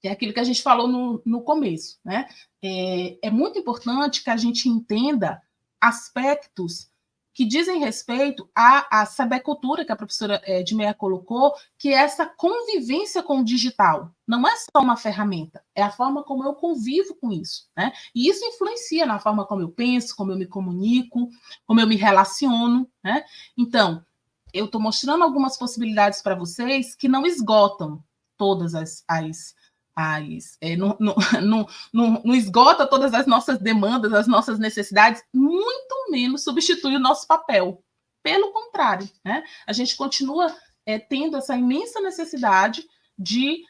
é aquilo que a gente falou no começo, né? É muito importante que a gente entenda aspectos que dizem respeito à sabercultura que a professora Edmeia colocou, que é essa convivência com o digital. Não é só uma ferramenta, é a forma como eu convivo com isso, né? E isso influencia na forma como eu penso, como eu me comunico, como eu me relaciono, né? Então, eu estou mostrando algumas possibilidades para vocês que não esgotam todas não esgota todas as nossas demandas, as nossas necessidades, muito menos substitui o nosso papel. Pelo contrário, né? A gente continua tendo essa imensa necessidade de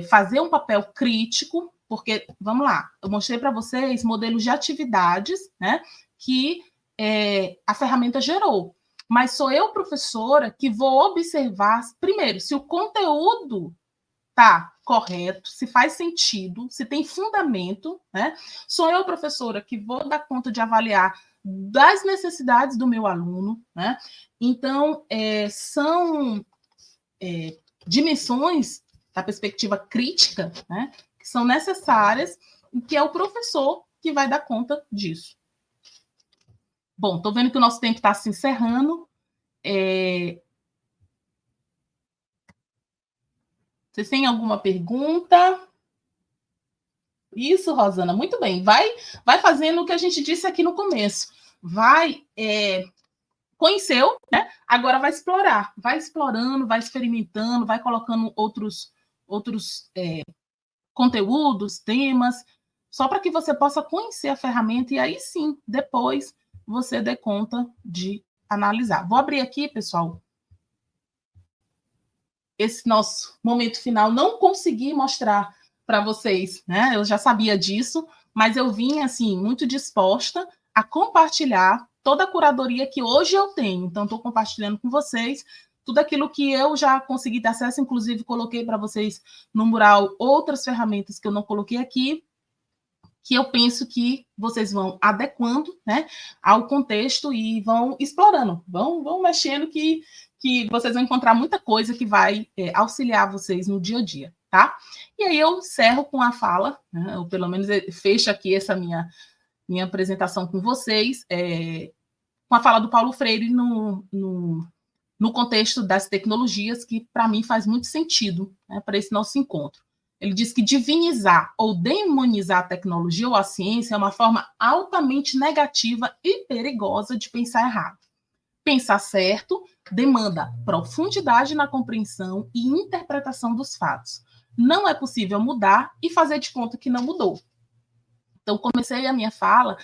fazer um papel crítico, porque, vamos lá, eu mostrei para vocês modelos de atividades, né, que a ferramenta gerou. Mas sou eu, professora, que vou observar, primeiro, se o conteúdo está correto, se faz sentido, se tem fundamento, né? Sou eu, professora, que vou dar conta de avaliar das necessidades do meu aluno, né? Então, são dimensões da perspectiva crítica, né, que são necessárias e que é o professor que vai dar conta disso. Bom, estou vendo que o nosso tempo está se encerrando. Vocês têm alguma pergunta? Isso, Rosana, muito bem. Vai fazendo o que a gente disse aqui no começo. Conheceu, né? Agora vai explorar. Vai explorando, vai experimentando, vai colocando outros conteúdos, temas, só para que você possa conhecer a ferramenta e aí sim, depois você dê conta de analisar. Vou abrir aqui, pessoal, esse nosso momento final. Não consegui mostrar para vocês, né? Eu já sabia disso, mas eu vim, assim, muito disposta a compartilhar toda a curadoria que hoje eu tenho. Então, estou compartilhando com vocês tudo aquilo que eu já consegui ter acesso, inclusive coloquei para vocês no mural outras ferramentas que eu não coloquei aqui, que eu penso que vocês vão adequando, né, ao contexto e vão explorando, vão mexendo que vocês vão encontrar muita coisa que vai auxiliar vocês no dia a dia, tá? E aí eu encerro com a fala, né, ou pelo menos fecho aqui essa minha apresentação com vocês, com a fala do Paulo Freire no contexto das tecnologias, que para mim faz muito sentido, né, para esse nosso encontro. Ele diz que divinizar ou demonizar a tecnologia ou a ciência é uma forma altamente negativa e perigosa de pensar errado. Pensar certo demanda profundidade na compreensão e interpretação dos fatos. Não é possível mudar e fazer de conta que não mudou. Então, comecei a minha fala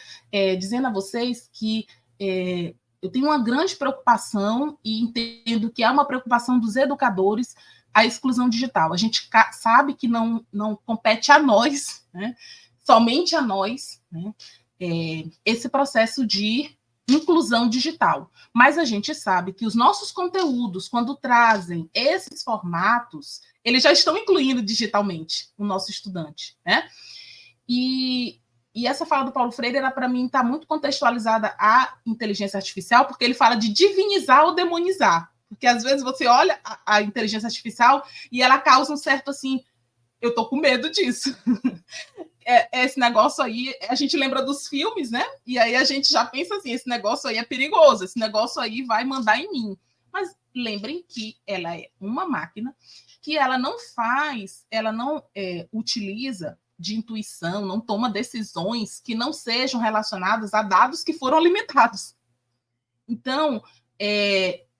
dizendo a vocês que eu tenho uma grande preocupação e entendo que é uma preocupação dos educadores a exclusão digital. A gente sabe que não compete a nós, né, somente a nós, né, esse processo de inclusão digital. Mas a gente sabe que os nossos conteúdos, quando trazem esses formatos, eles já estão incluindo digitalmente o nosso estudante, né? E essa fala do Paulo Freire, para mim, está muito contextualizada à inteligência artificial, porque ele fala de divinizar ou demonizar. Porque, às vezes, você olha a inteligência artificial e ela causa um certo, assim, eu tô com medo disso. Esse negócio aí, a gente lembra dos filmes, né? E aí a gente já pensa assim, esse negócio aí é perigoso, esse negócio aí vai mandar em mim. Mas lembrem que ela é uma máquina, que ela não utiliza de intuição, não toma decisões que não sejam relacionadas a dados que foram alimentados. Então,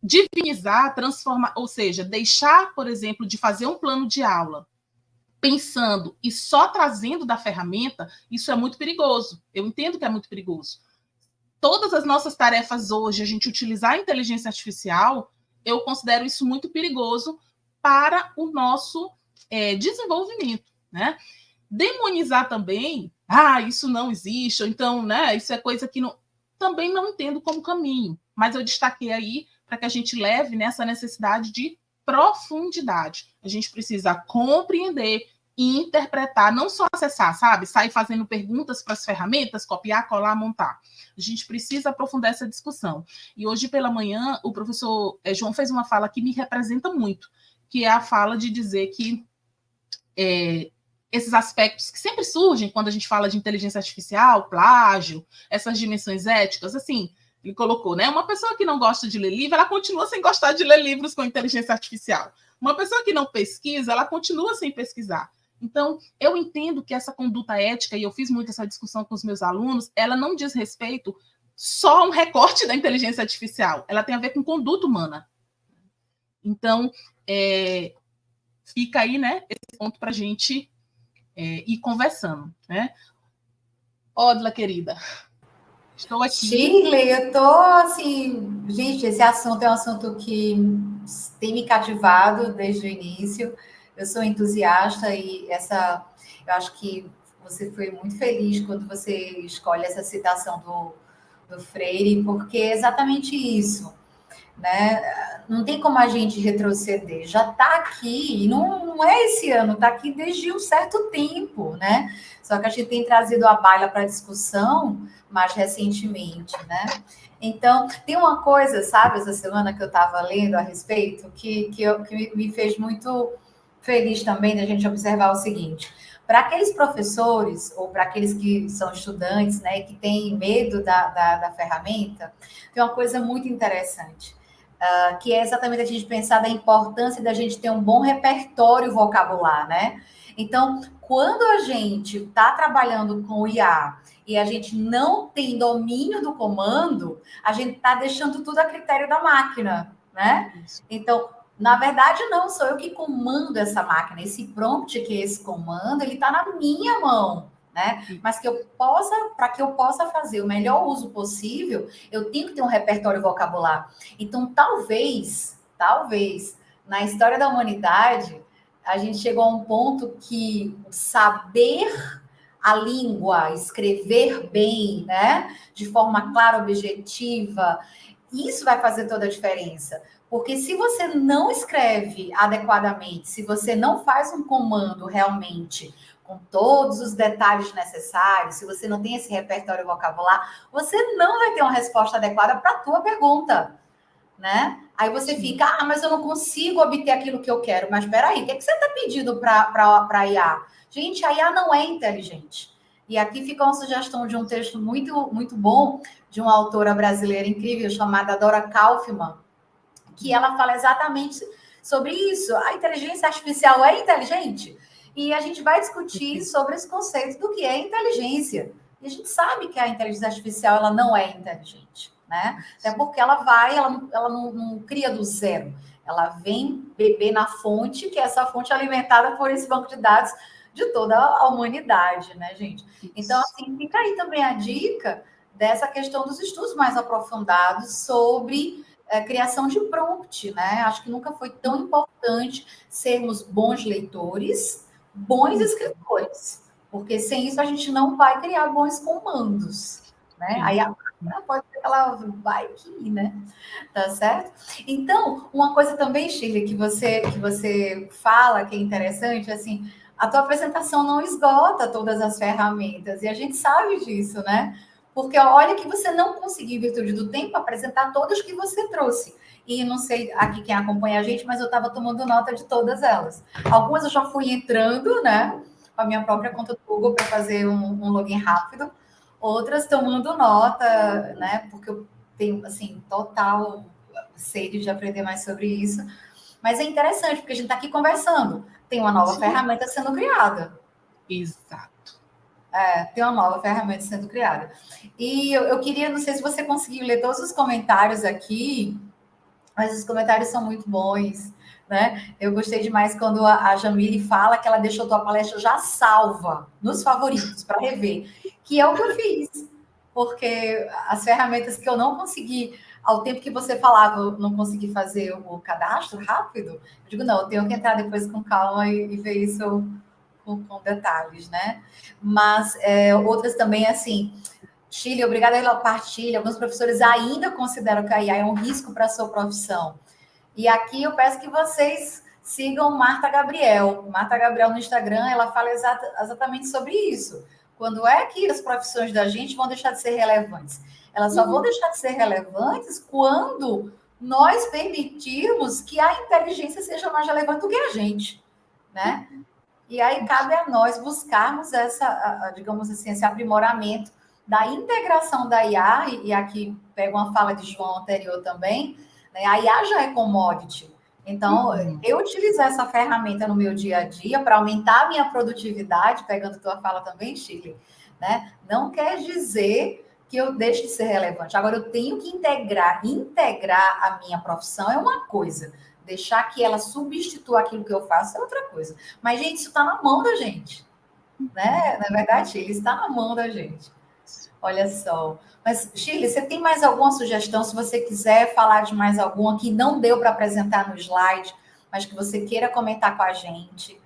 divinizar, transformar, ou seja, deixar, por exemplo, de fazer um plano de aula pensando e só trazendo da ferramenta, isso é muito perigoso. Eu entendo que é muito perigoso. Todas as nossas tarefas hoje, a gente utilizar a inteligência artificial, eu considero isso muito perigoso para o nosso desenvolvimento, né? Demonizar também, isso não existe, ou então, né, isso é coisa que também não entendo como caminho, mas eu destaquei aí para que a gente leve nessa necessidade de profundidade. A gente precisa compreender e interpretar, não só acessar, sabe? Sair fazendo perguntas para as ferramentas, copiar, colar, montar. A gente precisa aprofundar essa discussão. E hoje pela manhã, o professor João fez uma fala que me representa muito, que é a fala de dizer que esses aspectos que sempre surgem quando a gente fala de inteligência artificial, plágio, essas dimensões éticas, assim, ele colocou, né? Uma pessoa que não gosta de ler livro, ela continua sem gostar de ler livros com inteligência artificial. Uma pessoa que não pesquisa, ela continua sem pesquisar. Então, eu entendo que essa conduta ética, e eu fiz muito essa discussão com os meus alunos, ela não diz respeito só a um recorte da inteligência artificial, ela tem a ver com conduta humana. Então, fica aí, né, esse ponto para a gente ir conversando, né? Odila, querida, estou aqui. Shirley, eu tô assim, gente, esse assunto é um assunto que tem me cativado desde o início. Eu sou entusiasta e eu acho que você foi muito feliz quando você escolhe essa citação do Freire, porque é exatamente isso, né? Não tem como a gente retroceder, já está aqui, e não é esse ano, está aqui desde um certo tempo, né? Só que a gente tem trazido a baila para a discussão mais recentemente, né? Então, tem uma coisa, sabe, essa semana que eu estava lendo a respeito, que me fez muito feliz também da gente observar o seguinte: para aqueles professores ou para aqueles que são estudantes, né, que têm medo da ferramenta, tem uma coisa muito interessante. Que é exatamente a gente pensar da importância da gente ter um bom repertório vocabular, né? Então, quando a gente está trabalhando com o IA e a gente não tem domínio do comando, a gente está deixando tudo a critério da máquina, né? Então, Na verdade, não, sou eu que comando essa máquina. Esse prompt, que é esse comando, ele está na minha mão, né? Mas para que eu possa fazer o melhor uso possível, eu tenho que ter um repertório vocabular. Então, talvez, na história da humanidade, a gente chegou a um ponto que saber a língua, escrever bem, né? De forma clara, objetiva, isso vai fazer toda a diferença. Porque se você não escreve adequadamente, se você não faz um comando realmente com todos os detalhes necessários, se você não tem esse repertório vocabular, você não vai ter uma resposta adequada para a tua pergunta, né? Aí você fica, mas eu não consigo obter aquilo que eu quero. Mas espera aí, o que você está pedindo para a IA? Gente, a IA não é inteligente. E aqui fica uma sugestão de um texto muito, muito bom de uma autora brasileira incrível chamada Dora Kaufmann, que ela fala exatamente sobre isso. A inteligência artificial é inteligente? E a gente vai discutir sobre esse conceito do que é inteligência. E a gente sabe que a inteligência artificial ela não é inteligente, né? Até porque ela não cria do zero. Ela vem beber na fonte, que é essa fonte alimentada por esse banco de dados de toda a humanidade, né, gente? Então, assim, fica aí também a dica dessa questão dos estudos mais aprofundados sobre criação de prompt, né? Acho que nunca foi tão importante sermos bons leitores, bons escritores, porque sem isso a gente não vai criar bons comandos, né? Aí a máquina pode ser que ela vai que, né? Tá certo? Então, uma coisa também, Shirley, que você fala que é interessante, assim, a tua apresentação não esgota todas as ferramentas, e a gente sabe disso, né? Porque olha que você não conseguiu, em virtude do tempo, apresentar todas que você trouxe. E não sei aqui quem acompanha a gente, mas eu estava tomando nota de todas elas. Algumas eu já fui entrando, né? Com a minha própria conta do Google para fazer um login rápido. Outras tomando nota, né? Porque eu tenho, assim, total sede de aprender mais sobre isso. Mas é interessante, porque a gente está aqui conversando. Tem uma nova ferramenta sendo criada. Exato. Tem uma nova ferramenta sendo criada. E eu queria, não sei se você conseguiu ler todos os comentários aqui, mas os comentários são muito bons, né? Eu gostei demais quando a Jamile fala que ela deixou tua palestra já salva nos favoritos para rever, que é o que eu fiz, porque as ferramentas que eu não consegui, ao tempo que você falava, eu não consegui fazer o cadastro rápido, eu digo, não, eu tenho que entrar depois com calma e ver isso com detalhes, né? Mas outras também, assim, Chile, obrigada pela partilha. Alguns professores ainda consideram que a IA é um risco para a sua profissão. E aqui eu peço que vocês sigam Marta Gabriel. Marta Gabriel no Instagram, ela fala exatamente sobre isso. Quando é que as profissões da gente vão deixar de ser relevantes? Elas só vão deixar de ser relevantes quando nós permitirmos que a inteligência seja mais relevante do que a gente, né? E aí cabe a nós buscarmos digamos assim, esse aprimoramento da integração da IA, e aqui pego uma fala de João anterior também, né? A IA já é commodity. Então, eu utilizar essa ferramenta no meu dia a dia para aumentar a minha produtividade, pegando tua fala também, Shirley, né? Não quer dizer que eu deixe de ser relevante. Agora, eu tenho que integrar a minha profissão é uma coisa. Deixar que ela substitua aquilo que eu faço é outra coisa. Mas, gente, isso está na mão da gente. Né? Na verdade, ele está na mão da gente. Olha só. Mas, Shirley, você tem mais alguma sugestão? Se você quiser falar de mais alguma que não deu para apresentar no slide, mas que você queira comentar com a gente.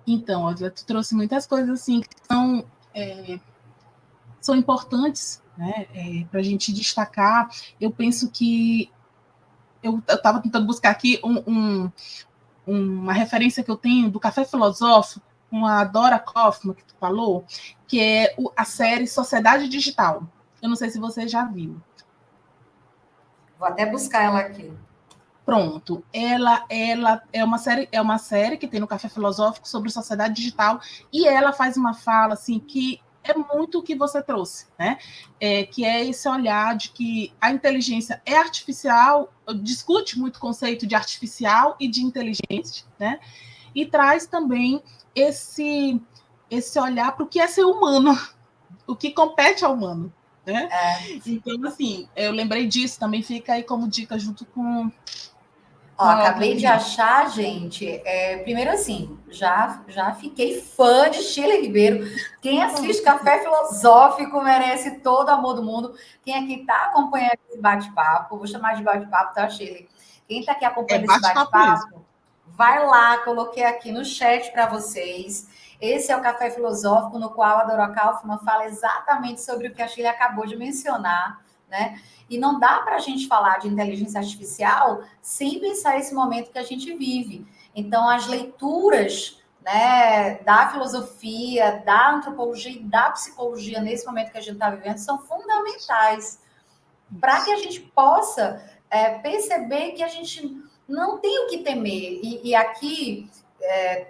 Então, Odila, tu trouxe muitas coisas assim que são importantes, né, para a gente destacar. Eu penso que eu estava tentando buscar aqui uma referência que eu tenho do Café Filosófico com a Dora Kaufmann, que tu falou, que é a série Sociedade Digital. Eu não sei se você já viu. Vou até buscar ela aqui. Pronto. Ela é uma série que tem no Café Filosófico sobre sociedade digital, e ela faz uma fala assim que é muito o que você trouxe, né? Que é esse olhar de que a inteligência é artificial, discute muito o conceito de artificial e de inteligência, né? E traz também esse olhar para o que é ser humano, o que compete ao humano, né? Então, assim, eu lembrei disso, também fica aí como dica junto com... Ó, acabei de achar, gente. Primeiro, assim, já fiquei fã de Sheila Ribeiro. Quem assiste Café Filosófico merece todo o amor do mundo. Quem aqui está acompanhando esse bate-papo, vou chamar de bate-papo, tá, Sheila? Quem está aqui acompanhando esse bate-papo, vai lá, coloquei aqui no chat para vocês. Esse é o Café Filosófico, no qual a Dora Kaufmann fala exatamente sobre o que a Sheila acabou de mencionar, né? E não dá para a gente falar de inteligência artificial sem pensar esse momento que a gente vive. Então, as leituras, né, da filosofia, da antropologia e da psicologia nesse momento que a gente está vivendo são fundamentais para que a gente possa perceber que a gente não tem o que temer. E aqui,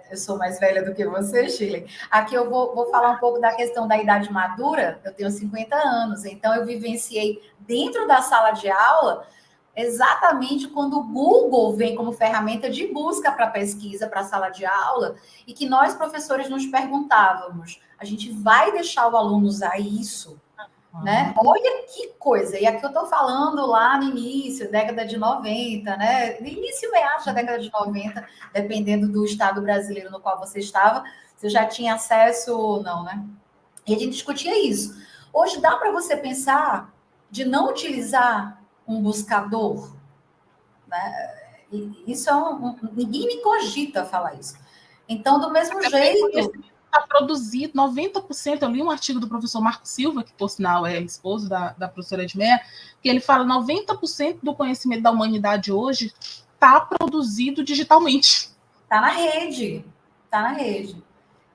eu sou mais velha do que você, Shirley, aqui eu vou falar um pouco da questão da idade madura. Eu tenho 50 anos, então eu vivenciei dentro da sala de aula exatamente quando o Google vem como ferramenta de busca para pesquisa, para a sala de aula, e que nós, professores, nos perguntávamos, a gente vai deixar o aluno usar isso? Né? Olha que coisa, e aqui eu estou falando lá no início, década de 90, né? No início e meados da década de 90, dependendo do estado brasileiro no qual você estava, você já tinha acesso ou não, né? E a gente discutia isso. Hoje dá para você pensar de não utilizar um buscador, né? Isso é ninguém me cogita falar isso. Então, do mesmo jeito... Está produzido, 90%, eu li um artigo do professor Marco Silva, que por sinal é esposo da professora Edmeia, que ele fala 90% do conhecimento da humanidade hoje está produzido digitalmente. Está na rede, está na rede.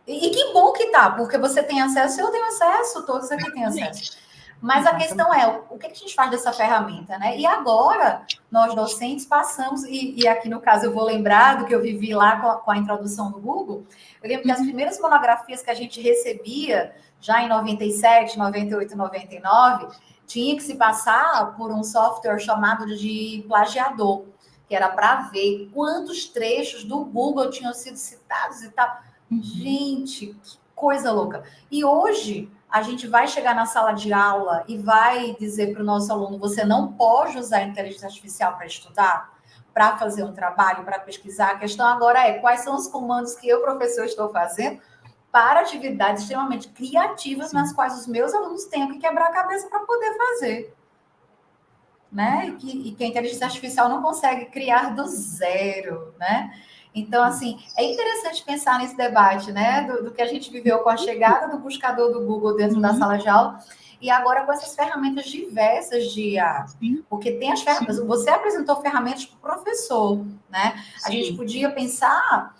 E que bom que tá, porque você tem acesso, eu tenho acesso, todos aqui têm acesso. Mas a questão é, o que a gente faz dessa ferramenta, né? E agora, nós docentes passamos, e aqui no caso eu vou lembrar do que eu vivi lá com a introdução do Google. Eu lembro que as primeiras monografias que a gente recebia, já em 97, 98, 99, tinha que se passar por um software chamado de plagiador, que era para ver quantos trechos do Google tinham sido citados e tal. Gente, que coisa louca. E hoje a gente vai chegar na sala de aula e vai dizer para o nosso aluno, você não pode usar a inteligência artificial para estudar, para fazer um trabalho, para pesquisar. A questão agora é quais são os comandos que eu, professor, estou fazendo para atividades extremamente criativas, nas quais os meus alunos tenham que quebrar a cabeça para poder fazer. Né? E que a inteligência artificial não consegue criar do zero, né? Então, assim, é interessante pensar nesse debate, né? Do que a gente viveu com a chegada do buscador do Google dentro da sala de aula e agora com essas ferramentas diversas de IA. Porque tem as ferramentas... Você apresentou ferramentas para o professor, né? A gente podia pensar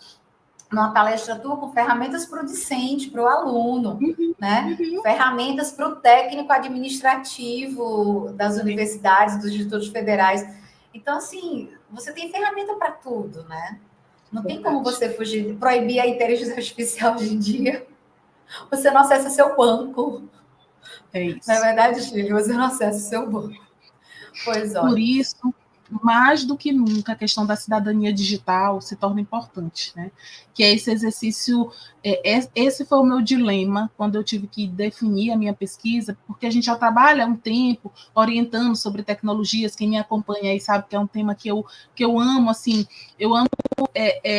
numa palestra tua com ferramentas para o discente, para o aluno, né? Ferramentas para o técnico administrativo das universidades, dos institutos federais. Então, assim, você tem ferramenta para tudo, né? Não tem como você fugir, proibir a inteligência artificial hoje em dia. Você não acessa seu banco. É isso. Na verdade, Chile, você não acessa seu banco. Pois olha. Por isso, mais do que nunca, a questão da cidadania digital se torna importante, né? Que é esse exercício, esse foi o meu dilema quando eu tive que definir a minha pesquisa, porque a gente já trabalha há um tempo orientando sobre tecnologias, quem me acompanha aí sabe que é um tema que eu amo, assim, eu amo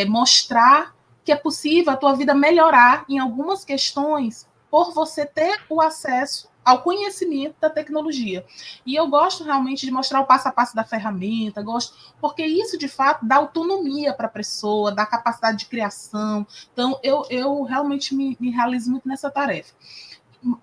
mostrar que é possível a tua vida melhorar em algumas questões por você ter o acesso ao conhecimento da tecnologia. E eu gosto realmente de mostrar o passo a passo da ferramenta, porque isso, de fato, dá autonomia para a pessoa, dá capacidade de criação. Então, eu realmente me realizo muito nessa tarefa.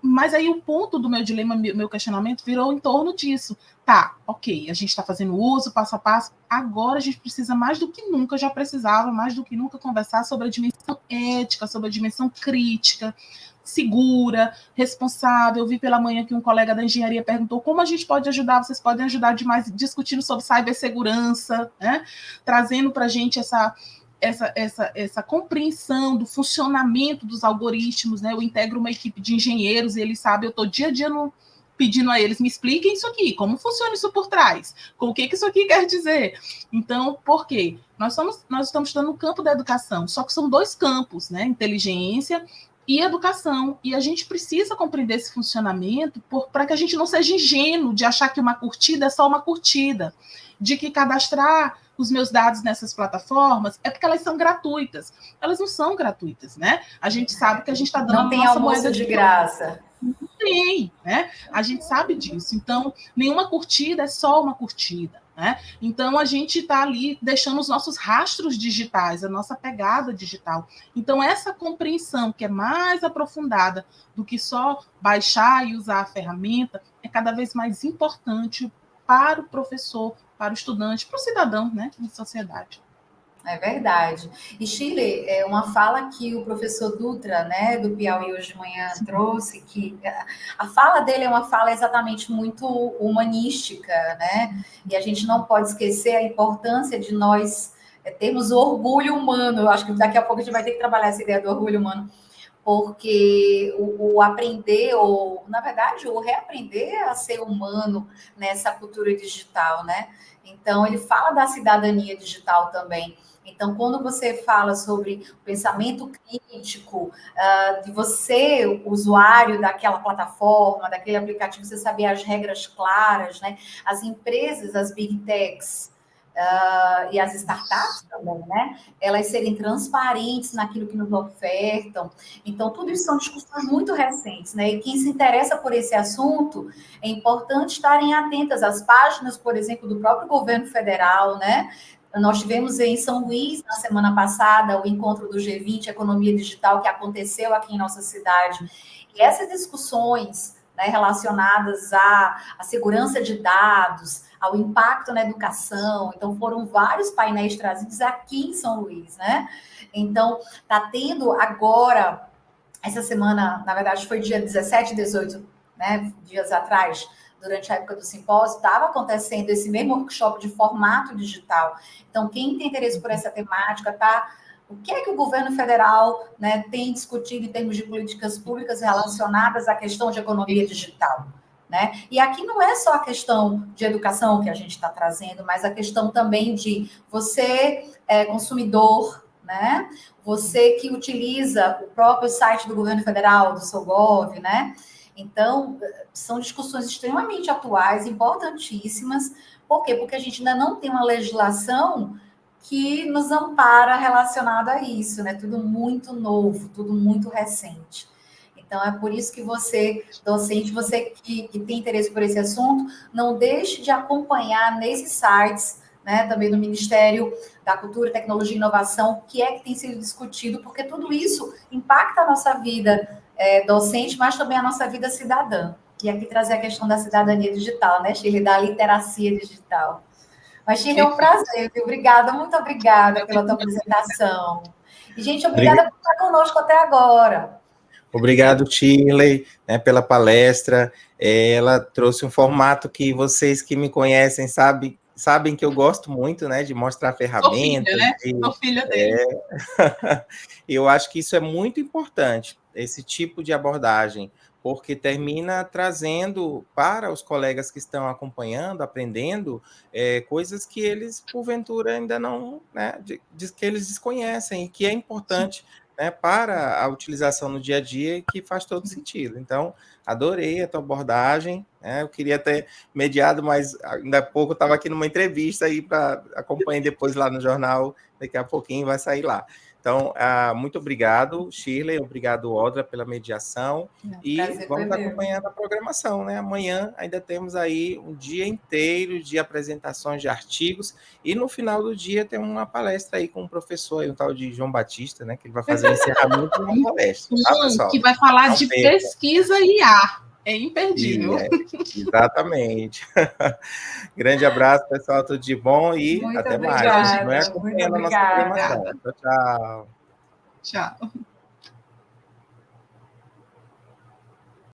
Mas aí o ponto do meu dilema, meu questionamento, virou em torno disso. Tá, ok, a gente está fazendo uso, passo a passo, agora a gente precisa mais do que nunca, já precisava mais do que nunca conversar sobre a dimensão ética, sobre a dimensão crítica, segura, responsável. Eu vi pela manhã que um colega da engenharia perguntou como a gente pode ajudar, vocês podem ajudar demais discutindo sobre cibersegurança, né? Trazendo para a gente essa compreensão do funcionamento dos algoritmos, né? Eu integro uma equipe de engenheiros e eles sabem, eu estou dia a dia pedindo a eles, me expliquem isso aqui, como funciona isso por trás, o que isso aqui quer dizer. Então, por quê? Nós estamos estudando no campo da educação, só que são dois campos, né? Inteligência e educação. E a gente precisa compreender esse funcionamento para que a gente não seja ingênuo de achar que uma curtida é só uma curtida, de que cadastrar os meus dados nessas plataformas é porque elas são gratuitas. Elas não são gratuitas, né? A gente sabe que a gente está dando não tem nossa almoço moeda de graça. Não tem, né? A gente sabe disso. Então, nenhuma curtida é só uma curtida, né? Então, a gente está ali deixando os nossos rastros digitais, a nossa pegada digital. Então, essa compreensão que é mais aprofundada do que só baixar e usar a ferramenta é cada vez mais importante para o professor, para o estudante, para o cidadão, né, em sociedade. É verdade. E, Shirley, é uma fala que o professor Dutra, né, do Piauí hoje de manhã, trouxe, que a fala dele é uma fala exatamente muito humanística, né? E a gente não pode esquecer a importância de nós termos orgulho humano. Eu acho que daqui a pouco a gente vai ter que trabalhar essa ideia do orgulho humano, porque o aprender, ou, na verdade, o reaprender a ser humano nessa cultura digital, né? Então, ele fala da cidadania digital também. Então, quando você fala sobre o pensamento crítico, de você, usuário daquela plataforma, daquele aplicativo, você saber as regras claras, né? As empresas, as big techs, e as startups também, né? Elas serem transparentes naquilo que nos ofertam. Então, tudo isso são discussões muito recentes, né? E quem se interessa por esse assunto, é importante estarem atentas às páginas, por exemplo, do próprio governo federal, né? Nós tivemos em São Luís, na semana passada, o encontro do G20, Economia Digital, que aconteceu aqui em nossa cidade. E essas discussões, né, relacionadas à segurança de dados, ao impacto na educação. Então, foram vários painéis trazidos aqui em São Luís, né? Então, está tendo agora, essa semana, na verdade, foi dia 17 e 18, né, dias atrás, durante a época do simpósio, estava acontecendo esse mesmo workshop de formato digital. Então, quem tem interesse por essa temática, tá? O que é que o governo federal, né, tem discutido em termos de políticas públicas relacionadas à questão de economia digital? Né? E aqui não é só a questão de educação que a gente está trazendo, mas a questão também de você, consumidor, né? Você que utiliza o próprio site do governo federal, do SOGOV, né? Então, são discussões extremamente atuais, importantíssimas. Por quê? Porque a gente ainda não tem uma legislação que nos ampara relacionada a isso, né? Tudo muito novo, tudo muito recente. Então, é por isso que você, docente, você que tem interesse por esse assunto, não deixe de acompanhar nesses sites, né, também do Ministério da Cultura, Tecnologia e Inovação, o que é que tem sido discutido, porque tudo isso impacta a nossa vida docente, mas também a nossa vida cidadã. E aqui trazer a questão da cidadania digital, né, Shirley, da literacia digital. Mas, Shirley, é um prazer, viu? Obrigada, muito obrigada pela tua apresentação. E, gente, obrigada por estar conosco até agora. Obrigado, Shirley, né, pela palestra. Ela trouxe um formato que vocês que me conhecem sabem que eu gosto muito, né, de mostrar ferramentas. Sou filha, né? Sou filha dele. Eu acho que isso é muito importante, esse tipo de abordagem, porque termina trazendo para os colegas que estão acompanhando, aprendendo, coisas que eles, porventura, ainda não, né, que eles desconhecem e que é importante, né, para a utilização no dia a dia e que faz todo sentido. Então, adorei a tua abordagem, né? Eu queria ter mediado, mas ainda há pouco eu estava aqui numa entrevista aí para acompanhar depois lá no jornal, daqui a pouquinho vai sair lá. Então, muito obrigado, Shirley, obrigado, Odra, pela mediação, e vamos acompanhando a programação, né? Amanhã ainda temos aí um dia inteiro de apresentações de artigos, e no final do dia tem uma palestra aí com um professor aí, um tal de João Batista, né? Que ele vai fazer o encerramento de uma palestra, tá, pessoal? Que vai falar de pesquisa IA. É imperdível. Exatamente. Grande abraço, pessoal, tudo de bom e muito até obrigada, mais. Continue acompanhando a nossa programação. Tchau, tchau. Tchau.